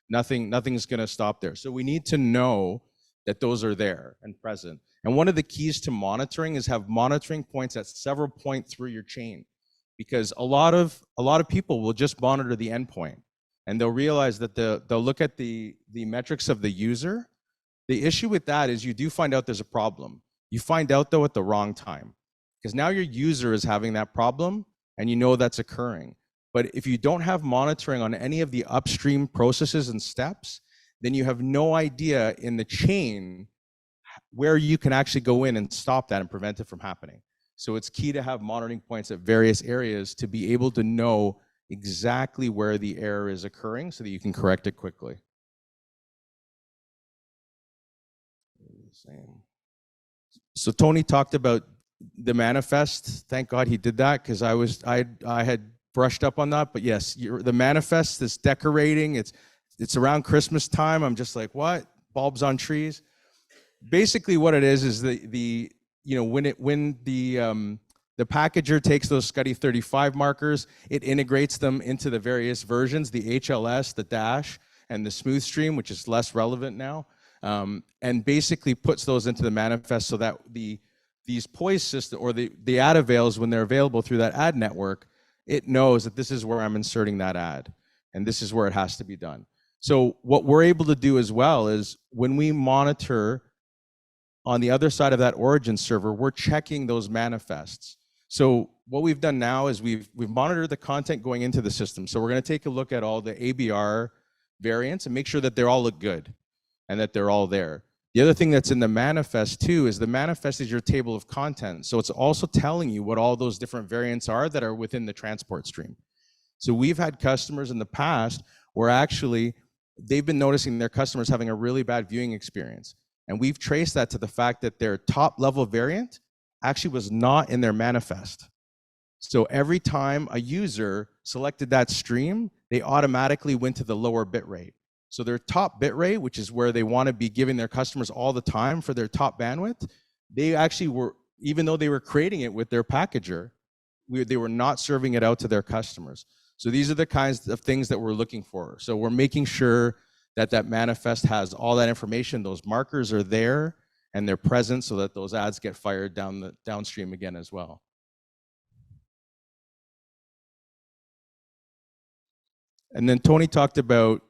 [SPEAKER 8] Nothing's going to stop there. So we need to know that those are there and present. And one of the keys to monitoring is have monitoring points at several points through your chain, because a lot of people will just monitor the endpoint, and they'll realize that they'll look at the metrics of the user. The issue with that is you do find out there's a problem. You find out though at the wrong time, because now your user is having that problem and you know that's occurring. But if you don't have monitoring on any of the upstream processes and steps, then you have no idea in the chain where you can actually go in and stop that and prevent it from happening. So it's key to have monitoring points at various areas to be able to know exactly where the error is occurring so that you can correct it quickly. So Tony talked about the manifest. Thank God he did that, because I had brushed up on that. But yes, the manifest, this decorating, it's around Christmas time. I'm just like, what? Bulbs on trees. Basically, what it is the when the packager takes those SCUDdy 35 markers, it integrates them into the various versions, the HLS, the Dash, and the Smooth Stream, which is less relevant now, and basically puts those into the manifest so that these POISE system, or the ad avails, when they're available through that ad network, it knows that this is where I'm inserting that ad, and this is where it has to be done. So what we're able to do as well is when we monitor on the other side of that origin server, we're checking those manifests. So what we've done now is we've monitored the content going into the system. So we're going to take a look at all the ABR variants and make sure that they all look good and that they're all there. The other thing that's in the manifest too is the manifest is your table of content. So it's also telling you what all those different variants are that are within the transport stream. So we've had customers in the past where actually they've been noticing their customers having a really bad viewing experience. And we've traced that to the fact that their top level variant actually was not in their manifest. So every time a user selected that stream, they automatically went to the lower bit rate. So their top bit rate, which is where they want to be giving their customers all the time for their top bandwidth, they actually were, even though they were creating it with their packager, they were not serving it out to their customers. So these are the kinds of things that we're looking for. So we're making sure that that manifest has all that information, those markers are there and they're present so that those ads get fired downstream again as well. And then Tony talked about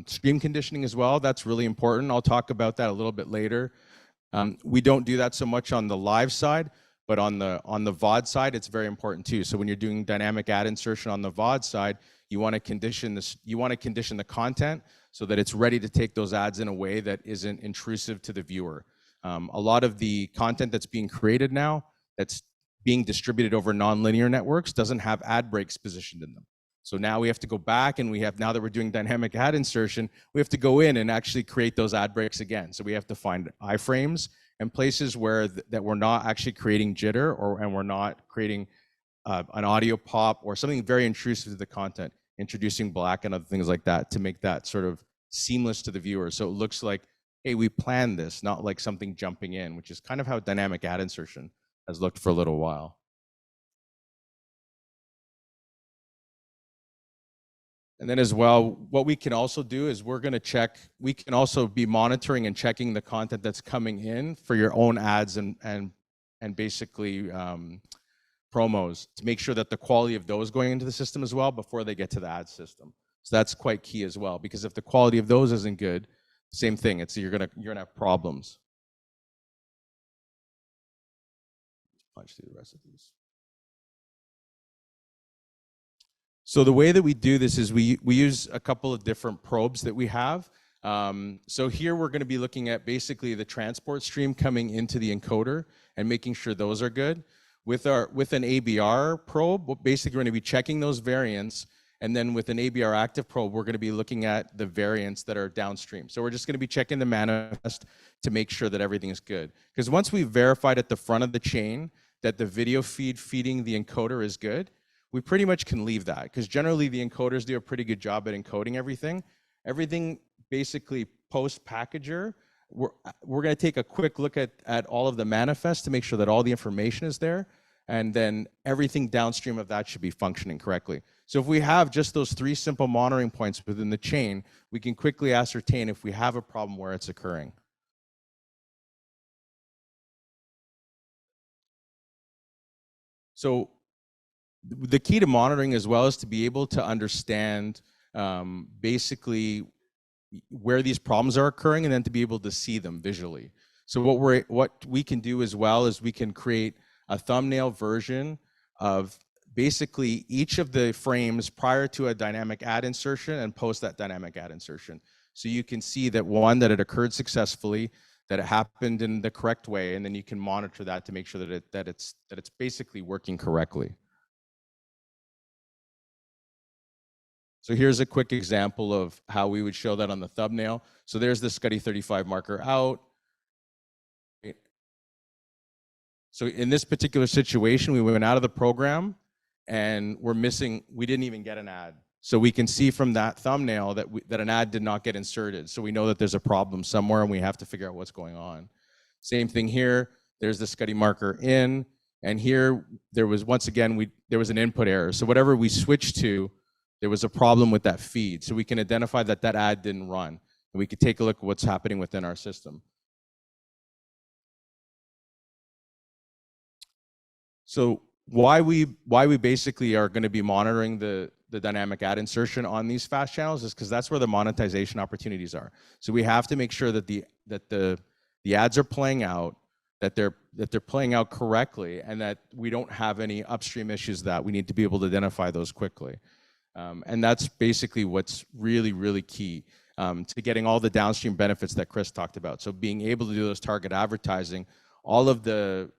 [SPEAKER 8] stream conditioning as well. That's really important. I'll talk about that a little bit later. We don't do that so much on the live side, but on the VOD side, it's very important too. So when you're doing dynamic ad insertion on the VOD side, you want to condition this. You want to condition the content so that it's ready to take those ads in a way that isn't intrusive to the viewer. A lot of the content that's being created now, that's being distributed over nonlinear networks, doesn't have ad breaks positioned in them. So now we have to go back, and now that we're doing dynamic ad insertion, we have to go in and actually create those ad breaks again. So we have to find iframes and places where that we're not actually creating jitter, and we're not creating an audio pop or something very intrusive to the content, introducing black and other things like that to make that sort of seamless to the viewer. So it looks like, hey, we planned this, not like something jumping in, which is kind of how dynamic ad insertion has looked for a little while. And then as well, what we can also do is we can also be monitoring and checking the content that's coming in for your own ads and basically promos to make sure that the quality of those going into the system as well before they get to the ad system. So that's quite key as well, because if the quality of those isn't good, same thing, you're gonna have problems. Punch through the rest of these. So the way that we do this is we use a couple of different probes that we have. So here we're going to be looking at basically the transport stream coming into the encoder and making sure those are good. With an ABR probe, basically we're going to be checking those variants, and then with an ABR active probe, we're going to be looking at the variants that are downstream. So we're just going to be checking the manifest to make sure that everything is good. Because once we've verified at the front of the chain that the video feed feeding the encoder is good, we pretty much can leave that, because generally the encoders do a pretty good job at encoding everything. Everything basically post-packager, we're going to take a quick look at all of the manifests to make sure that all the information is there, and then everything downstream of that should be functioning correctly. So if we have just those 3 simple monitoring points within the chain, we can quickly ascertain if we have a problem where it's occurring. So the key to monitoring as well is to be able to understand basically where these problems are occurring and then to be able to see them visually. So what we can do as well is we can create a thumbnail version of basically each of the frames prior to a dynamic ad insertion and post that dynamic ad insertion. So you can see that one, that it occurred successfully, that it happened in the correct way, and then you can monitor that to make sure that it's basically working correctly. So here's a quick example of how we would show that on the thumbnail. So there's the SCUDdy 35 marker out. So in this particular situation, we went out of the program and we didn't even get an ad. So we can see from that thumbnail that an ad did not get inserted. So we know that there's a problem somewhere and we have to figure out what's going on. Same thing here, there's the SCUDdy marker in, and here there was, once again, there was an input error. So whatever we switched to, there was a problem with that feed. So we can identify that that ad didn't run. And we could take a look at what's happening within our system. So why we basically are going to be monitoring the dynamic ad insertion on these fast channels is because that's where the monetization opportunities are. So we have to make sure that the ads are playing out, that they're playing out correctly, and that we don't have any upstream issues that we need to be able to identify those quickly. And that's basically what's really, really key to getting all the downstream benefits that Chris talked about. So being able to do those target advertising, all of the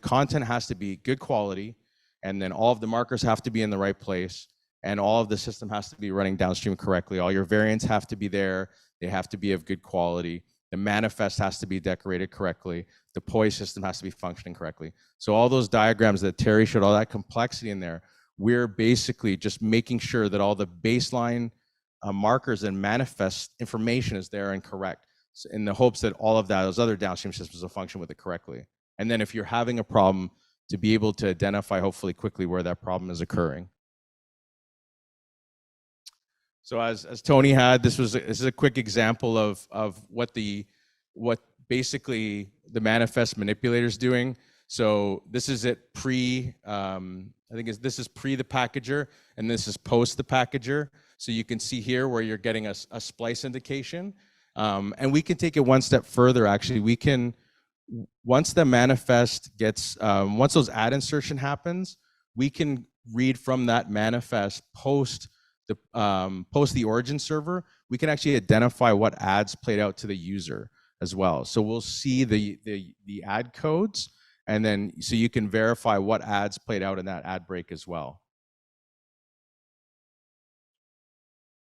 [SPEAKER 8] content has to be good quality, and then all of the markers have to be in the right place, and all of the system has to be running downstream correctly. All your variants have to be there. They have to be of good quality. The manifest has to be decorated correctly. The POI system has to be functioning correctly. So all those diagrams that Terry showed, all that complexity in there, we're basically just making sure that all the baseline markers and manifest information is there and correct, in the hopes that all of those other downstream systems will function with it correctly. And then if you're having a problem, to be able to identify hopefully quickly where that problem is occurring. So as Tony had, this is a quick example of what basically the manifest manipulator is doing. So this is it this is pre the packager, and this is post the packager. So you can see here where you're getting a splice indication. And we can take it one step further, actually. We can, once the manifest gets, once those ad insertion happens, we can read from that manifest post the origin server. We can actually identify what ads played out to the user as well. So we'll see the ad codes, and then so you can verify what ads played out in that ad break as well.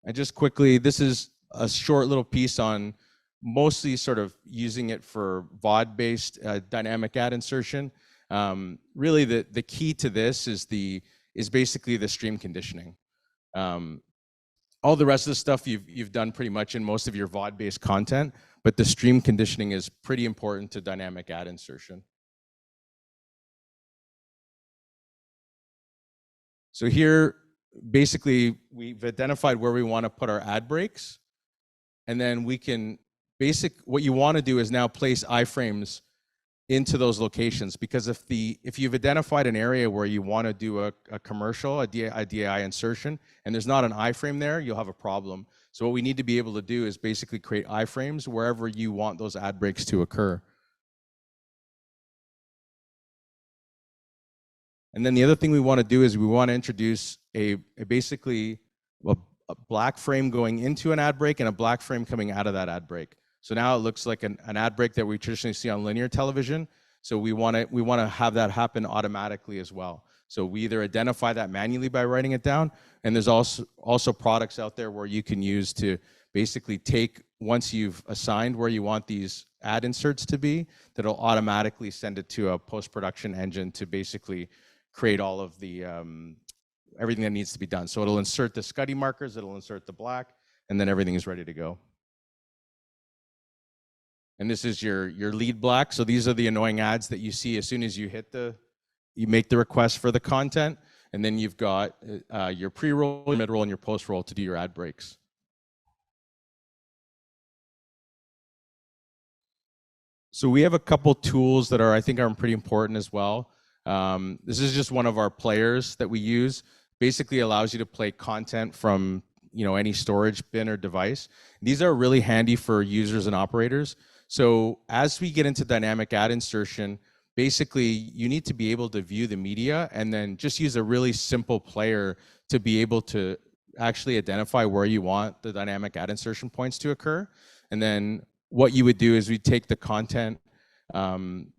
[SPEAKER 8] And just quickly, this is a short little piece on mostly sort of using it for VOD-based dynamic ad insertion. Really, the key to this is basically the stream conditioning. All the rest of the stuff you've done pretty much in most of your VOD-based content, but the stream conditioning is pretty important to dynamic ad insertion. So here, basically, we've identified where we want to put our ad breaks, and then we can what you want to do is now place iframes into those locations, because if you've identified an area where you want to do a commercial, a DI insertion, and there's not an iframe there, you'll have a problem. So what we need to be able to do is basically create iframes wherever you want those ad breaks to occur. And then the other thing we want to do is we want to introduce basically a black frame going into an ad break and a black frame coming out of that ad break. So now it looks like an ad break that we traditionally see on linear television. So we want to have that happen automatically as well. So we either identify that manually by writing it down, and there's also products out there where you can use to basically take, once you've assigned where you want these ad inserts to be, that'll automatically send it to a post-production engine to basically create all of the everything that needs to be done. So it'll insert the SCUDdy markers, it'll insert the black, and then everything is ready to go. And this is your lead black. So these are the annoying ads that you see as soon as you make the request for the content, and then you've got your pre-roll, your mid-roll, and your post-roll to do your ad breaks. So we have a couple tools that I think are pretty important as well. This is just one of our players that we use. Basically allows you to play content from any storage bin or device. These are really handy for users and operators. So as we get into dynamic ad insertion, basically you need to be able to view the media and then just use a really simple player to be able to actually identify where you want the dynamic ad insertion points to occur. And then what you would do is we take the content endpoints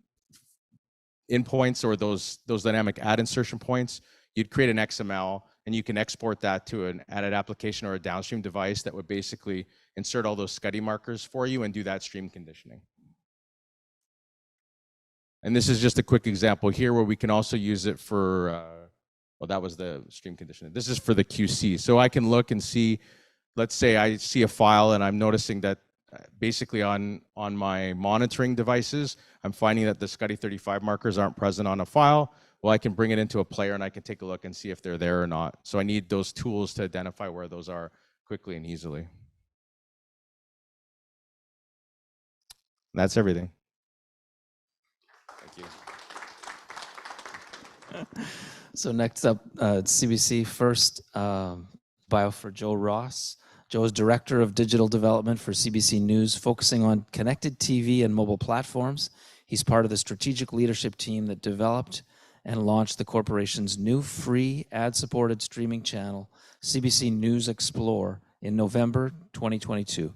[SPEAKER 8] or those dynamic ad insertion points, you'd create an XML and you can export that to an added application or a downstream device that would basically insert all those SCUDdy markers for you and do that stream conditioning. And this is just a quick example here where we can also use it for, well, that was the stream conditioning. This is for the QC. So I can look and see, let's say I see a file and I'm noticing that basically on my monitoring devices, I'm finding that the SCUDdy 35 markers aren't present on a file. Well, I can bring it into a player and I can take a look and see if they're there or not. So I need those tools to identify where those are quickly and easily. And that's everything. Thank you.
[SPEAKER 2] So next up, CBC first, bio for Joe Ross. Joe is Director of Digital Development for CBC News, focusing on connected TV and mobile platforms. He's part of the strategic leadership team that developed and launched the corporation's new free ad-supported streaming channel, CBC News Explore, in November 2022.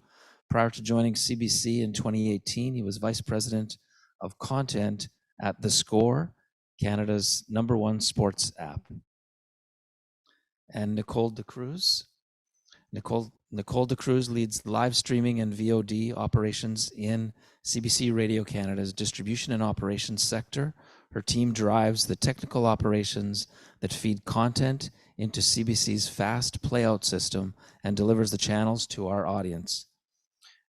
[SPEAKER 2] Prior to joining CBC in 2018, he was Vice President of Content at The Score, Canada's #1 sports app. And Nicole DeCruz. Nicole DeCruz leads live streaming and VOD operations in CBC Radio Canada's distribution and operations sector. Her team drives the technical operations that feed content into CBC's fast playout system and delivers the channels to our audience.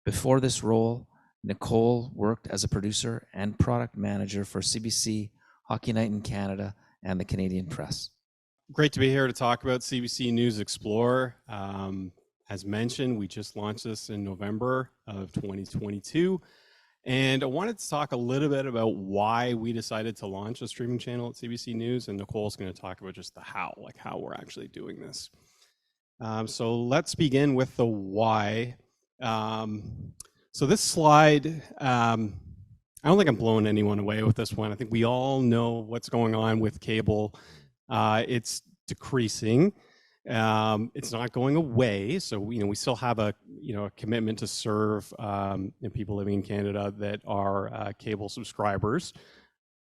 [SPEAKER 2] Before this role, Nicole worked as a producer and product manager for CBC, Hockey Night in Canada, and the Canadian Press.
[SPEAKER 4] Great to be here to talk about CBC News Explore. As mentioned, we just launched this in November of 2022. And I wanted to talk a little bit about why we decided to launch a streaming channel at CBC News, and Nicole's going to talk about just the how, like how we're actually doing this. So let's begin with the why. So this slide, I don't think I'm blowing anyone away with this one. I think we all know what's going on with cable. It's decreasing. It's not going away. So, we still have a commitment to serve people living in Canada that are cable subscribers.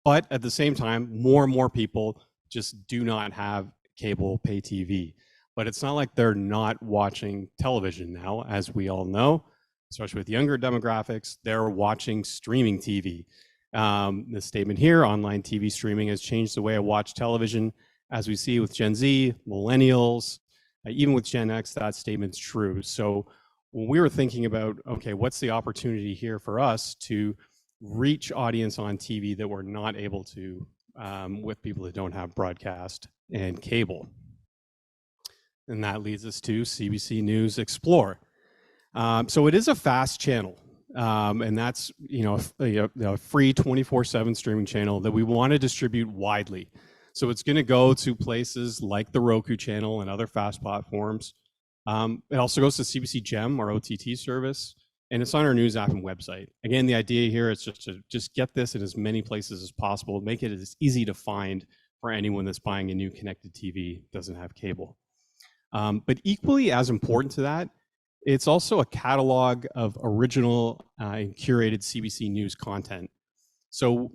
[SPEAKER 4] But at the same time, more and more people just do not have cable pay TV. But it's not like they're not watching television now, as we all know, especially with younger demographics, they're watching streaming TV. The statement here, online TV streaming has changed the way I watch television. As we see with Gen Z, millennials, even with Gen X, that statement's true. So when we were thinking about, okay, what's the opportunity here for us to reach audience on TV that we're not able to with people that don't have broadcast and cable? And that leads us to CBC News Explore. So it is a fast channel. And that's a free 24/7 streaming channel that we want to distribute widely. So it's going to go to places like the Roku channel and other fast platforms. It also goes to CBC Gem, our OTT service, and it's on our news app and website. Again, the idea here is just to get this in as many places as possible, make it as easy to find for anyone that's buying a new connected TV, doesn't have cable. But equally as important to that, it's also a catalog of original and curated CBC News content. So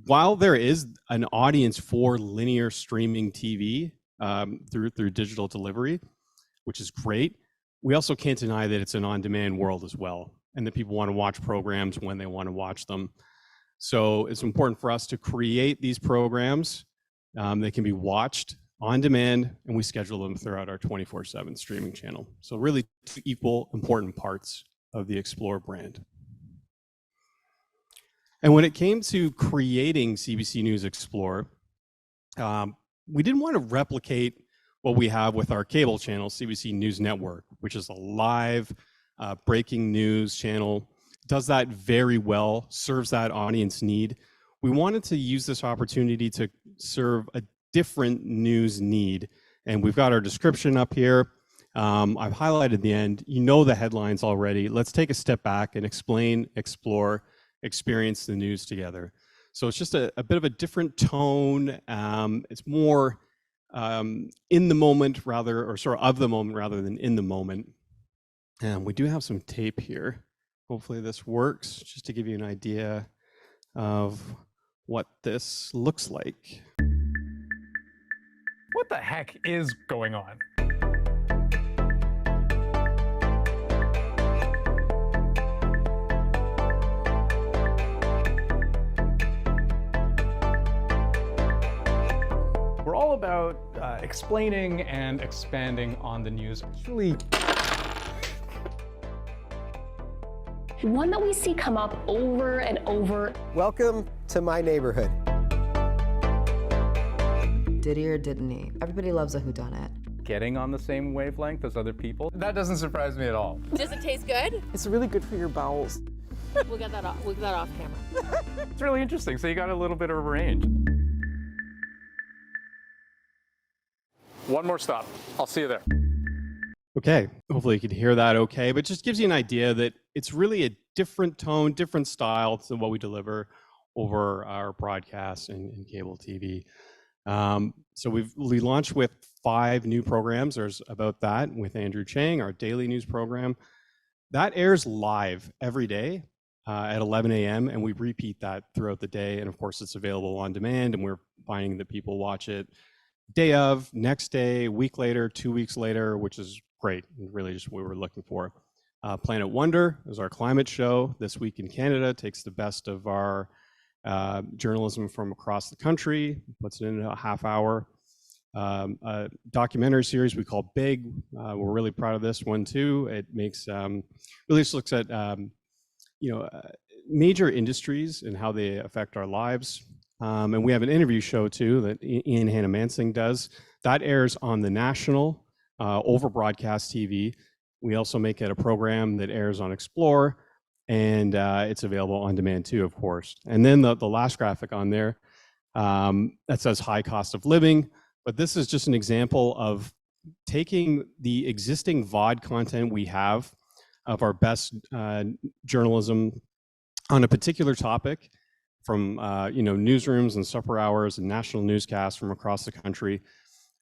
[SPEAKER 4] while there is an audience for linear streaming TV through digital delivery, which is great, we also can't deny that it's an on-demand world as well, and that people want to watch programs when they want to watch them. So it's important for us to create these programs that can be watched on demand, and we schedule them throughout our 24/7 streaming channel. So really two equal important parts of the Explore brand. And when it came to creating CBC News Explore, we didn't want to replicate what we have with our cable channel, CBC News Network, which is a live breaking news channel. It does that very well, serves that audience need. We wanted to use this opportunity to serve a different news need. And we've got our description up here. I've highlighted the end. You know the headlines already. Let's take a step back and explain, explore, experience the news together. So it's just a bit of a different tone. It's more in the moment rather, or sort of the moment rather than in the moment. And we do have some tape here. Hopefully this works, just to give you an idea of what this looks like.
[SPEAKER 9] What the heck is going on? We're all about explaining and expanding on the news. It's really
[SPEAKER 10] one that we see come up over and over.
[SPEAKER 11] Welcome to my neighborhood.
[SPEAKER 12] Did he or didn't he? Everybody loves a whodunit.
[SPEAKER 9] getting on the same wavelength as other people. That doesn't surprise me at all.
[SPEAKER 13] Does it taste good?
[SPEAKER 11] It's really good for your bowels.
[SPEAKER 13] We'll get that off camera.
[SPEAKER 9] It's really interesting. So you got a little bit of a range. One more stop. I'll see you there.
[SPEAKER 4] Okay, hopefully you can hear that okay, but just gives you an idea that it's really a different tone, different style than what we deliver over our broadcast and cable TV. So we launched with 5 new programs. There's about that with Andrew Chang, our daily news program. That airs live every day at 11 a.m. and we repeat that throughout the day. And of course, it's available on demand, and we're finding that people watch it day of, next day, a week later, 2 weeks later, which is great. Really just what we were looking for. Planet Wonder is our climate show. This Week in Canada takes the best of our journalism from across the country, puts it in a half hour. A documentary series we call Big. We're really proud of this one too. It makes really just looks at major industries and how they affect our lives. And we have an interview show too that Ian Hannah-Mansing does. That airs on the national over broadcast TV. We also make it a program that airs on Explore, and it's available on demand too, of course. And then the last graphic on there that says high cost of living. But this is just an example of taking the existing VOD content we have of our best journalism on a particular topic from newsrooms and supper hours and national newscasts from across the country.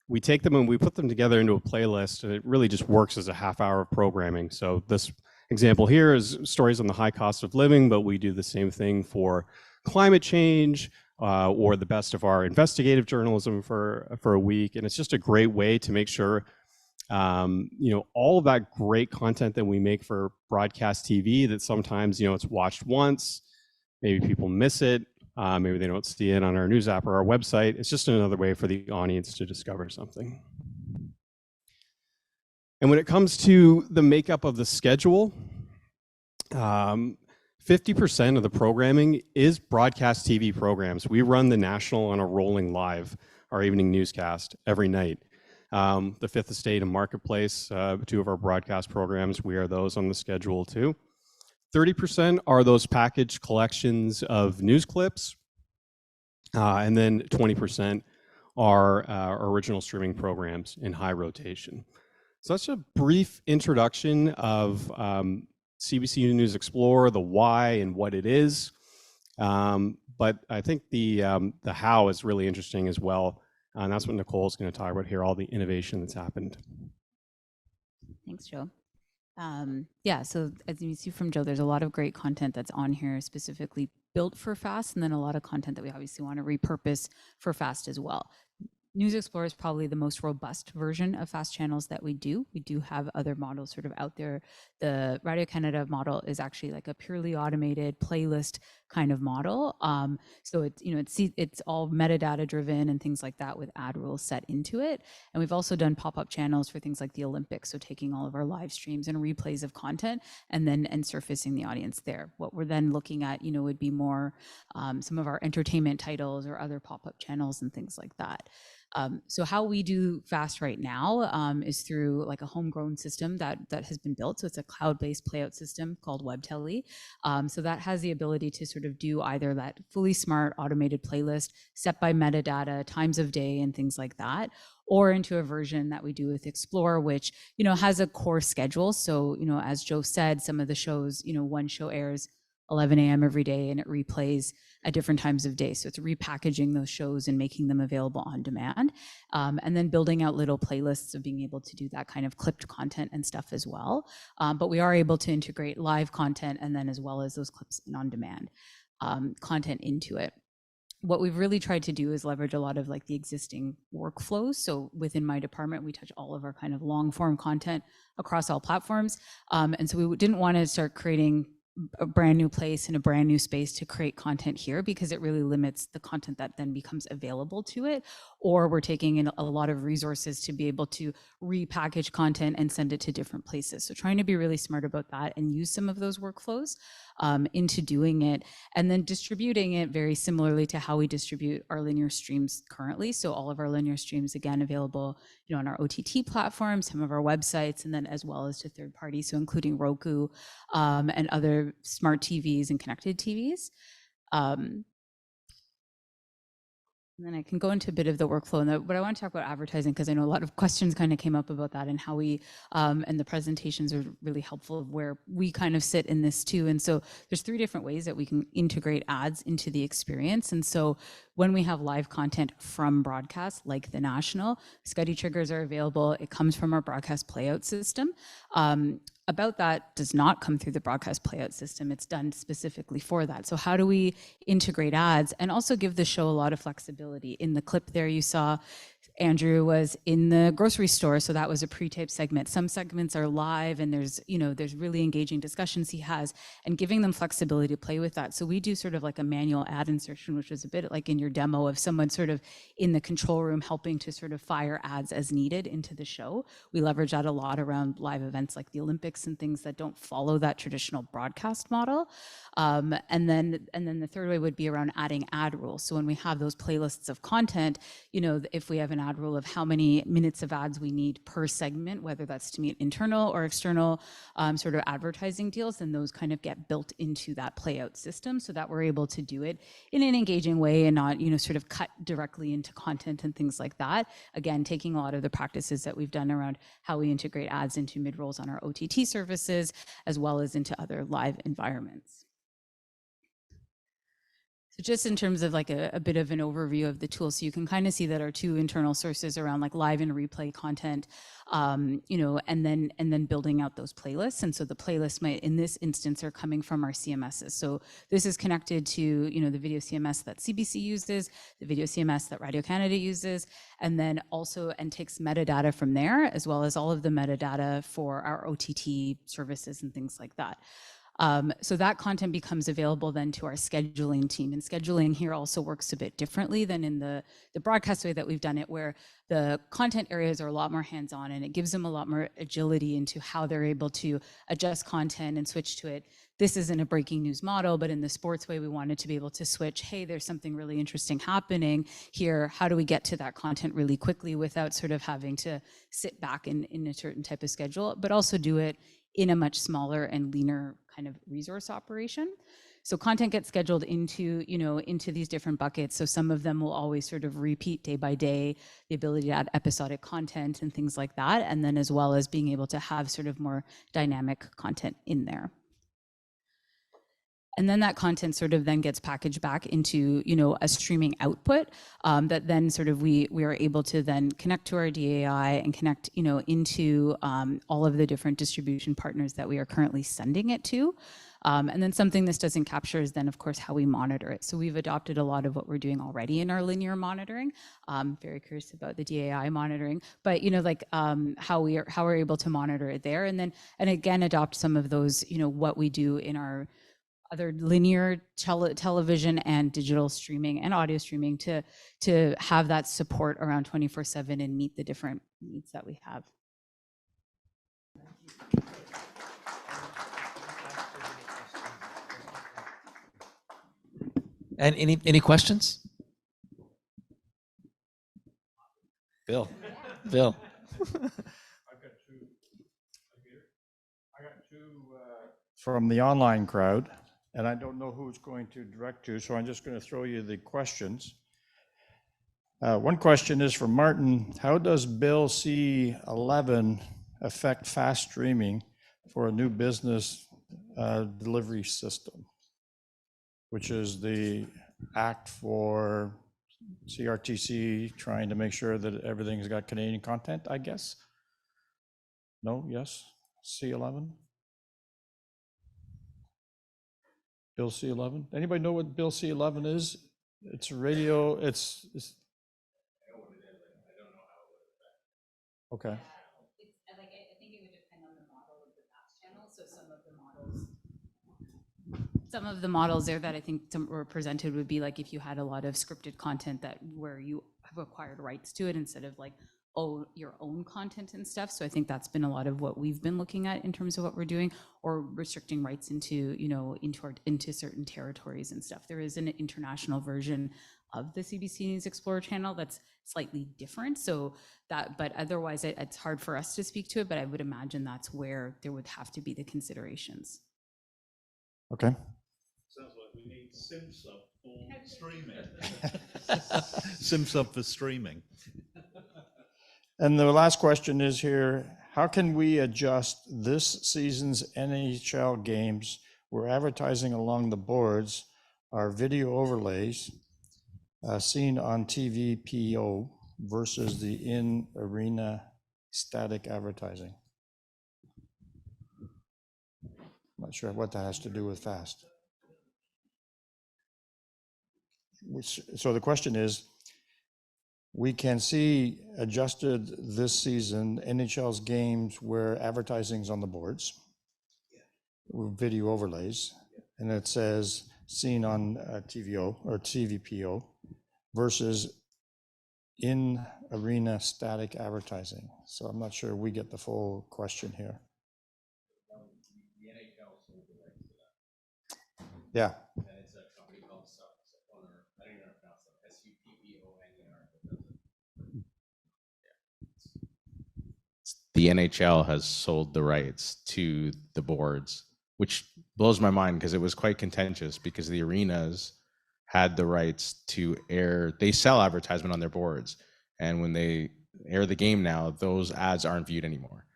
[SPEAKER 4] We take them and we put them together into a playlist, and it really just works as a half hour of programming. So this example here is stories on the high cost of living, but we do the same thing for climate change or the best of our investigative journalism for a week. And it's just a great way to make sure all of that great content that we make for broadcast TV that sometimes it's watched once, maybe people miss it, maybe they don't see it on our news app or our website. It's just another way for the audience to discover something. And when it comes to the makeup of the schedule, 50% of the programming is broadcast TV programs. We run the national on a rolling live, our evening newscast every night. The Fifth Estate and Marketplace, 2 of our broadcast programs, we are those on the schedule too. 30% are those packaged collections of news clips, and then 20% are our original streaming programs in high rotation. So that's a brief introduction of CBC News Explorer, the why and what it is. But I think the how is really interesting as well. And that's what Nicole's going to talk about here, all the innovation that's happened.
[SPEAKER 5] Thanks, Joe. So as you see from Joe, there's a lot of great content that's on here specifically built for FAST, and then a lot of content that we obviously want to repurpose for FAST as well. News Explorer is probably the most robust version of FAST channels that we do. We do have other models sort of out there. The Radio Canada model is actually like a purely automated playlist kind of model. So it's all metadata driven and things like that with ad rules set into it. And we've also done pop-up channels for things like the Olympics. So taking all of our live streams and replays of content and surfacing the audience there. What we're then looking at, would be more some of our entertainment titles or other pop-up channels and things like that. So how we do FAST right now is through like a homegrown system that has been built. So it's a cloud-based playout system called WebTele. So that has the ability to sort of do either that fully smart automated playlist set by metadata, times of day, and things like that, or into a version that we do with Explore, which, has a core schedule. So, as Joe said, some of the shows, one show airs 11 a.m. every day and it replays at different times of day. So it's repackaging those shows and making them available on demand. And then building out little playlists of being able to do that kind of clipped content and stuff as well. But we are able to integrate live content and then as well as those clips and on demand content into it. What we've really tried to do is leverage a lot of like the existing workflows. So within my department, we touch all of our kind of long form content across all platforms. And so we didn't want to start creating a brand new place and a brand new space to create content here, because it really limits the content that then becomes available to it. Or we're taking in a lot of resources to be able to repackage content and send it to different places. So trying to be really smart about that and use some of those workflows into doing it, and then distributing it very similarly to how we distribute our linear streams currently. So all of our linear streams, again, available on our OTT platforms, some of our websites, and then as well as to third parties, so including Roku and other smart TVs and connected TVs. And then I can go into a bit of the workflow, but I want to talk about advertising because I know a lot of questions kind of came up about that and how we, and the presentations are really helpful of where we kind of sit in this too. And so there's 3 different ways that we can integrate ads into the experience. And so when we have live content from broadcast, like the national, Scuddy triggers are available. It comes from our broadcast playout system. About that does not come through the broadcast playout system. It's done specifically for that. So how do we integrate ads and also give the show a lot of flexibility? In the clip there you saw Andrew was in the grocery store, so that was a pre-taped segment. Some segments are live and there's really engaging discussions he has, and giving them flexibility to play with that. So we do sort of like a manual ad insertion, which is a bit like in your demo of someone sort of in the control room helping to sort of fire ads as needed into the show. We leverage that a lot around live events like the Olympics and things that don't follow that traditional broadcast model. And then the third way would be around adding ad rules. So when we have those playlists of content, if we have an ad rule of how many minutes of ads we need per segment, whether that's to meet internal or external sort of advertising deals, then those kind of get built into that playout system so that we're able to do it in an engaging way and not, sort of cut directly into content and things like that. Again, taking a lot of the practices that we've done around how we integrate ads into mid-rolls on our OTT services, as well as into other live environments. So just in terms of like a bit of an overview of the tool, so you can kind of see that our 2 internal sources around like live and replay content, and then building out those playlists. And so the playlists might, in this instance, are coming from our CMSs. So this is connected to, the video CMS that CBC uses, the video CMS that Radio-Canada uses, and then also, and takes metadata from there, as well as all of the metadata for our OTT services and things like that. So that content becomes available then to our scheduling team. And scheduling here also works a bit differently than in the broadcast way that we've done it, where the content areas are a lot more hands-on and it gives them a lot more agility into how they're able to adjust content and switch to it. This isn't a breaking news model, but in the sports way, we wanted to be able to switch, hey, there's something really interesting happening here. How do we get to that content really quickly without sort of having to sit back in a certain type of schedule, but also do it in a much smaller and leaner kind of resource operation. So content gets scheduled into these different buckets. So some of them will always sort of repeat day by day, the ability to add episodic content and things like that. And then as well as being able to have sort of more dynamic content in there. And then that content sort of then gets packaged back into, a streaming output that then sort of we are able to then connect to our DAI and connect, into all of the different distribution partners that we are currently sending it to. And then something this doesn't capture is then, of course, how we monitor it. So we've adopted a lot of what we're doing already in our linear monitoring. Very curious about the DAI monitoring, but how we're able to monitor it there, and again adopt some of those, what we do in our other linear television and digital streaming and audio streaming to have that support around 24/7 and meet the different needs that we have.
[SPEAKER 2] And any questions? Bill.
[SPEAKER 1] I got two from the online crowd, and I don't know who's going to direct to, so I'm just going to throw you the questions. One question is from Martin. How does Bill C11 affect fast streaming for a new business delivery system, which is the act for CRTC trying to make sure that everything's got Canadian content, I guess? No? Yes? C11? Bill C11? Anybody know what Bill C11 is? It's radio, it's okay.
[SPEAKER 5] Like, I think it would depend on the model of the FAST channel. So some of the models there that I think were presented would be like if you had a lot of scripted content that where you have acquired rights to it instead of like your own content and stuff. So I think that's been a lot of what we've been looking at in terms of what we're doing, or restricting rights into, you know, into certain territories and stuff. There is an international version of the CBC News Explorer channel that's slightly different. So that, but otherwise it's hard for us to speak to it, but I would imagine that's where there would have to be the considerations.
[SPEAKER 1] Okay.
[SPEAKER 7] Sounds like we need SimSub for streaming. SimSub for streaming.
[SPEAKER 1] And the last question is here, how can we adjust this season's NHL games where advertising along the boards are video overlays seen on TVPO versus the in-arena static advertising? I'm not sure what that has to do with FAST. So the question is, we can see adjusted this season NHL's games where advertising's on the boards, with video overlays, and it says seen on TVO or TVPO versus in arena static advertising. So I'm not sure we get the full question here. Yeah.
[SPEAKER 6] And it's a company called Supponer. I don't even know how to pronounce it. SUPPONER.
[SPEAKER 8] The NHL has sold the rights to the boards, which blows my mind because it was quite contentious because the arenas had the rights to air, they sell advertisement on their boards. And when they air the game now, those ads aren't viewed anymore.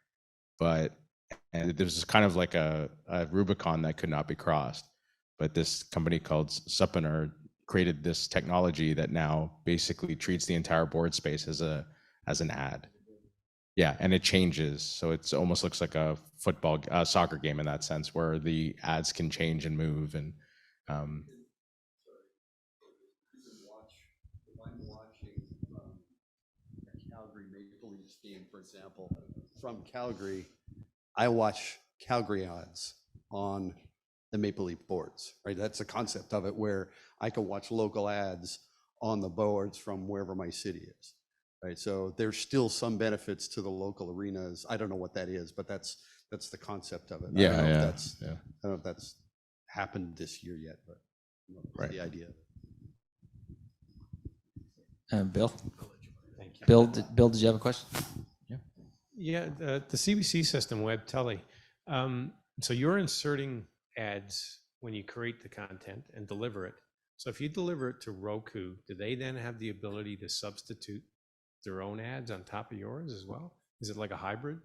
[SPEAKER 8] And there was kind of like a Rubicon that could not be crossed. But this company called Supponer created this technology that now basically treats the entire board space as an ad. Yeah, and it changes, so it almost looks like a soccer game in that sense, where the ads can change and move. And
[SPEAKER 6] If I'm watching a Calgary Maple Leafs game, for example, from Calgary, I watch Calgary ads on the Maple Leaf boards, right? That's the concept of it, where I can watch local ads on the boards from wherever my city is, right? So there's still some benefits to the local arenas. I don't know what that is, but that's the concept of it. I don't know if that's happened this year yet, but that's the idea.
[SPEAKER 2] Bill?
[SPEAKER 14] Thank you.
[SPEAKER 2] Bill, did you have a question?
[SPEAKER 14] Yeah, the CBC system, Web Tele. So you're inserting ads when you create the content and deliver it. So if you deliver it to Roku, do they then have the ability to substitute their own ads on top of yours as well? Is it like a hybrid?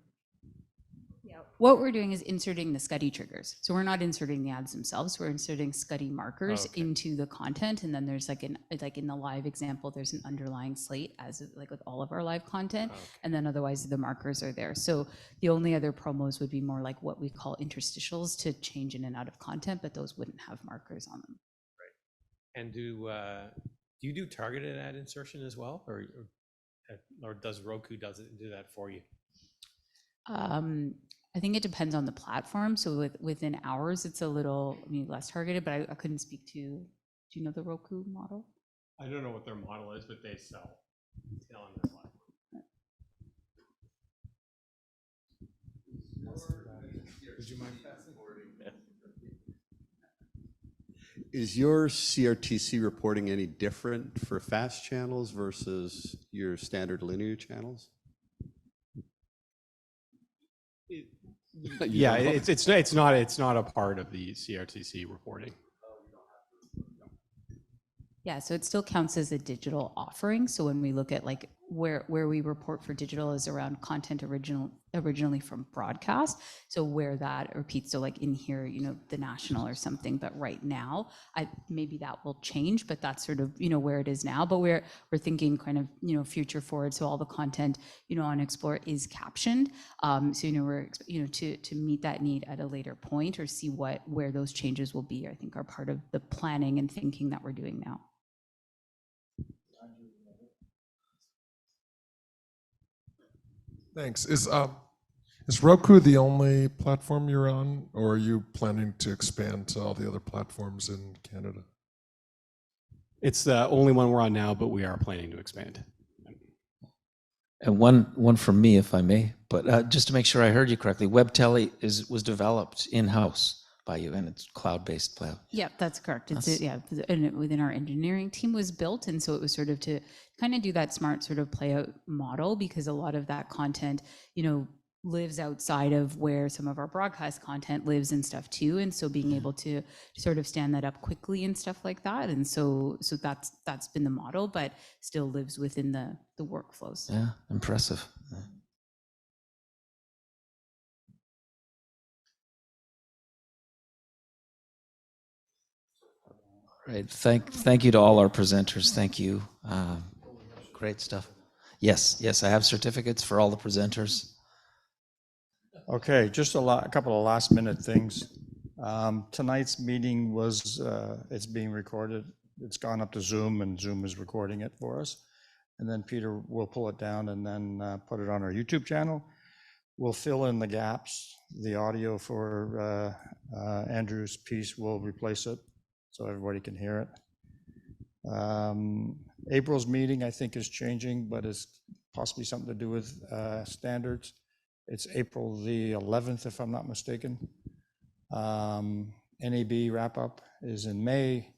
[SPEAKER 5] Yeah. What we're doing is inserting the SCUDdy triggers. So we're not inserting the ads themselves. We're inserting SCUDdy markers into the content, and then there's like in the live example, there's an underlying slate as like with all of our live content, and then otherwise the markers are there. So the only other promos would be more like what we call interstitials to change in and out of content, but those wouldn't have markers on them.
[SPEAKER 14] Right. And do you do targeted ad insertion as well, or does Roku do that for you?
[SPEAKER 5] I think it depends on the platform. So within ours, it's a little less targeted, but I couldn't speak to, do you know the Roku model?
[SPEAKER 14] I don't know what their model is, but they sell on their platform.
[SPEAKER 6] Would you mind passing? Is your CRTC reporting any different for fast channels versus your standard linear channels?
[SPEAKER 4] Yeah, it's not a part of the CRTC reporting.
[SPEAKER 5] Yeah, so it still counts as a digital offering. So when we look at like where we report for digital is around content originally from broadcast. So where that repeats, so like in here, you know, the national or something. But right now, maybe that will change. But that's sort of, you know, where it is now. But we're thinking kind of, you know, future forward. So all the content, you know, on Explore is captioned. So you know, we're to meet that need at a later point or see where those changes will be. I think are part of the planning and thinking that we're doing now.
[SPEAKER 3] Thanks. Is Roku the only platform you're on, or are you planning to expand to all the other platforms in Canada?
[SPEAKER 4] It's the only one we're on now, but we are planning to expand.
[SPEAKER 2] And one from me, if I may, but just to make sure I heard you correctly, WebTele was developed in-house by you, and it's cloud-based.
[SPEAKER 5] Yeah, that's correct. It's and within our engineering team was built, and so it was sort of to kind of do that smart sort of play out model, because a lot of that content, you know, lives outside of where some of our broadcast content lives and stuff too, and so being able to sort of stand that up quickly and stuff like that, and so that's been the model, but still lives within the workflows.
[SPEAKER 2] Yeah, impressive. Right. Thank you to all our presenters. Thank you. Great stuff. Yes, I have certificates for all the presenters.
[SPEAKER 1] Okay, just a couple of last minute things. Tonight's meeting was, it's being recorded. It's gone up to Zoom, and Zoom is recording it for us. And then Peter will pull it down and then put it on our YouTube channel. We'll fill in the gaps. The audio for Andrew's piece will replace it, so everybody can hear it. April's meeting, I think, is changing, but it's possibly something to do with standards. It's April the 11th, if I'm not mistaken. NAB wrap-up is in May,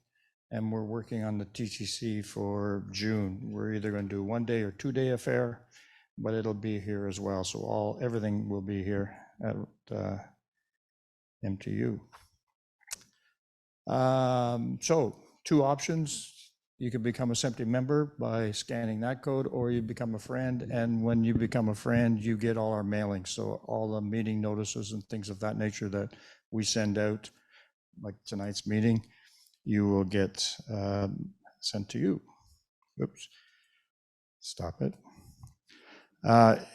[SPEAKER 1] and we're working on the TTC for June. We're either going to do 1 day or 2 day affair, but it'll be here as well. So everything will be here at MTU. So 2 options. You can become a SMPTE member by scanning that code, or you become a friend. And when you become a friend, you get all our mailings. So all the meeting notices and things of that nature that we send out, like tonight's meeting, you will get sent to you. Oops, stop it.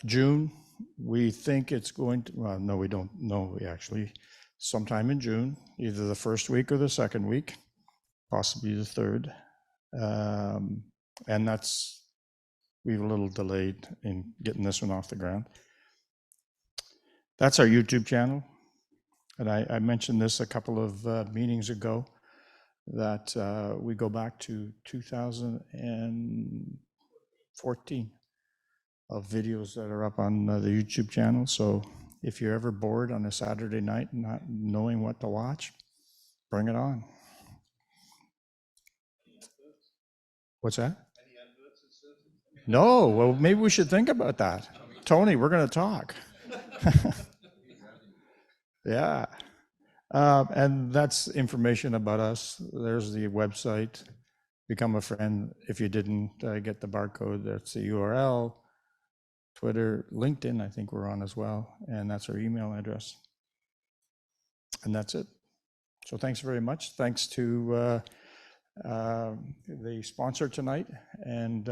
[SPEAKER 1] June, we think it's going to, well, no, we don't know actually. Sometime in June, either the first week or the second week, possibly the third. And we've a little delayed in getting this one off the ground. That's our YouTube channel. And I mentioned this a couple of meetings ago, that we go back to 2014 of videos that are up on the YouTube channel. So if you're ever bored on a Saturday night and not knowing what to watch, bring it on. What's that? No, well, maybe we should think about that. Tony, we're going to talk. Yeah. And that's information about us. There's the website. Become a friend. If you didn't get the barcode, that's the URL. Twitter, LinkedIn, I think we're on as well. And that's our email address. And that's it. So thanks very much. Thanks to the sponsor tonight, and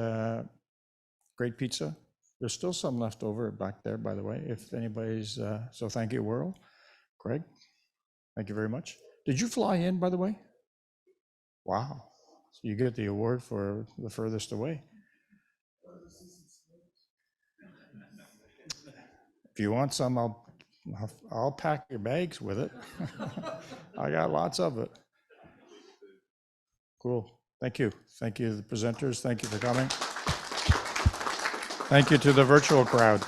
[SPEAKER 1] great pizza. There's still some left over back there, by the way, if anybody's, so thank you, Whirl. Craig, thank you very much. Did you fly in, by the way? Wow. So you get the award for the furthest away. If you want some, I'll pack your bags with it. I got lots of it. Cool. Thank you. Thank you to the presenters. Thank you for coming. Thank you to the virtual crowd.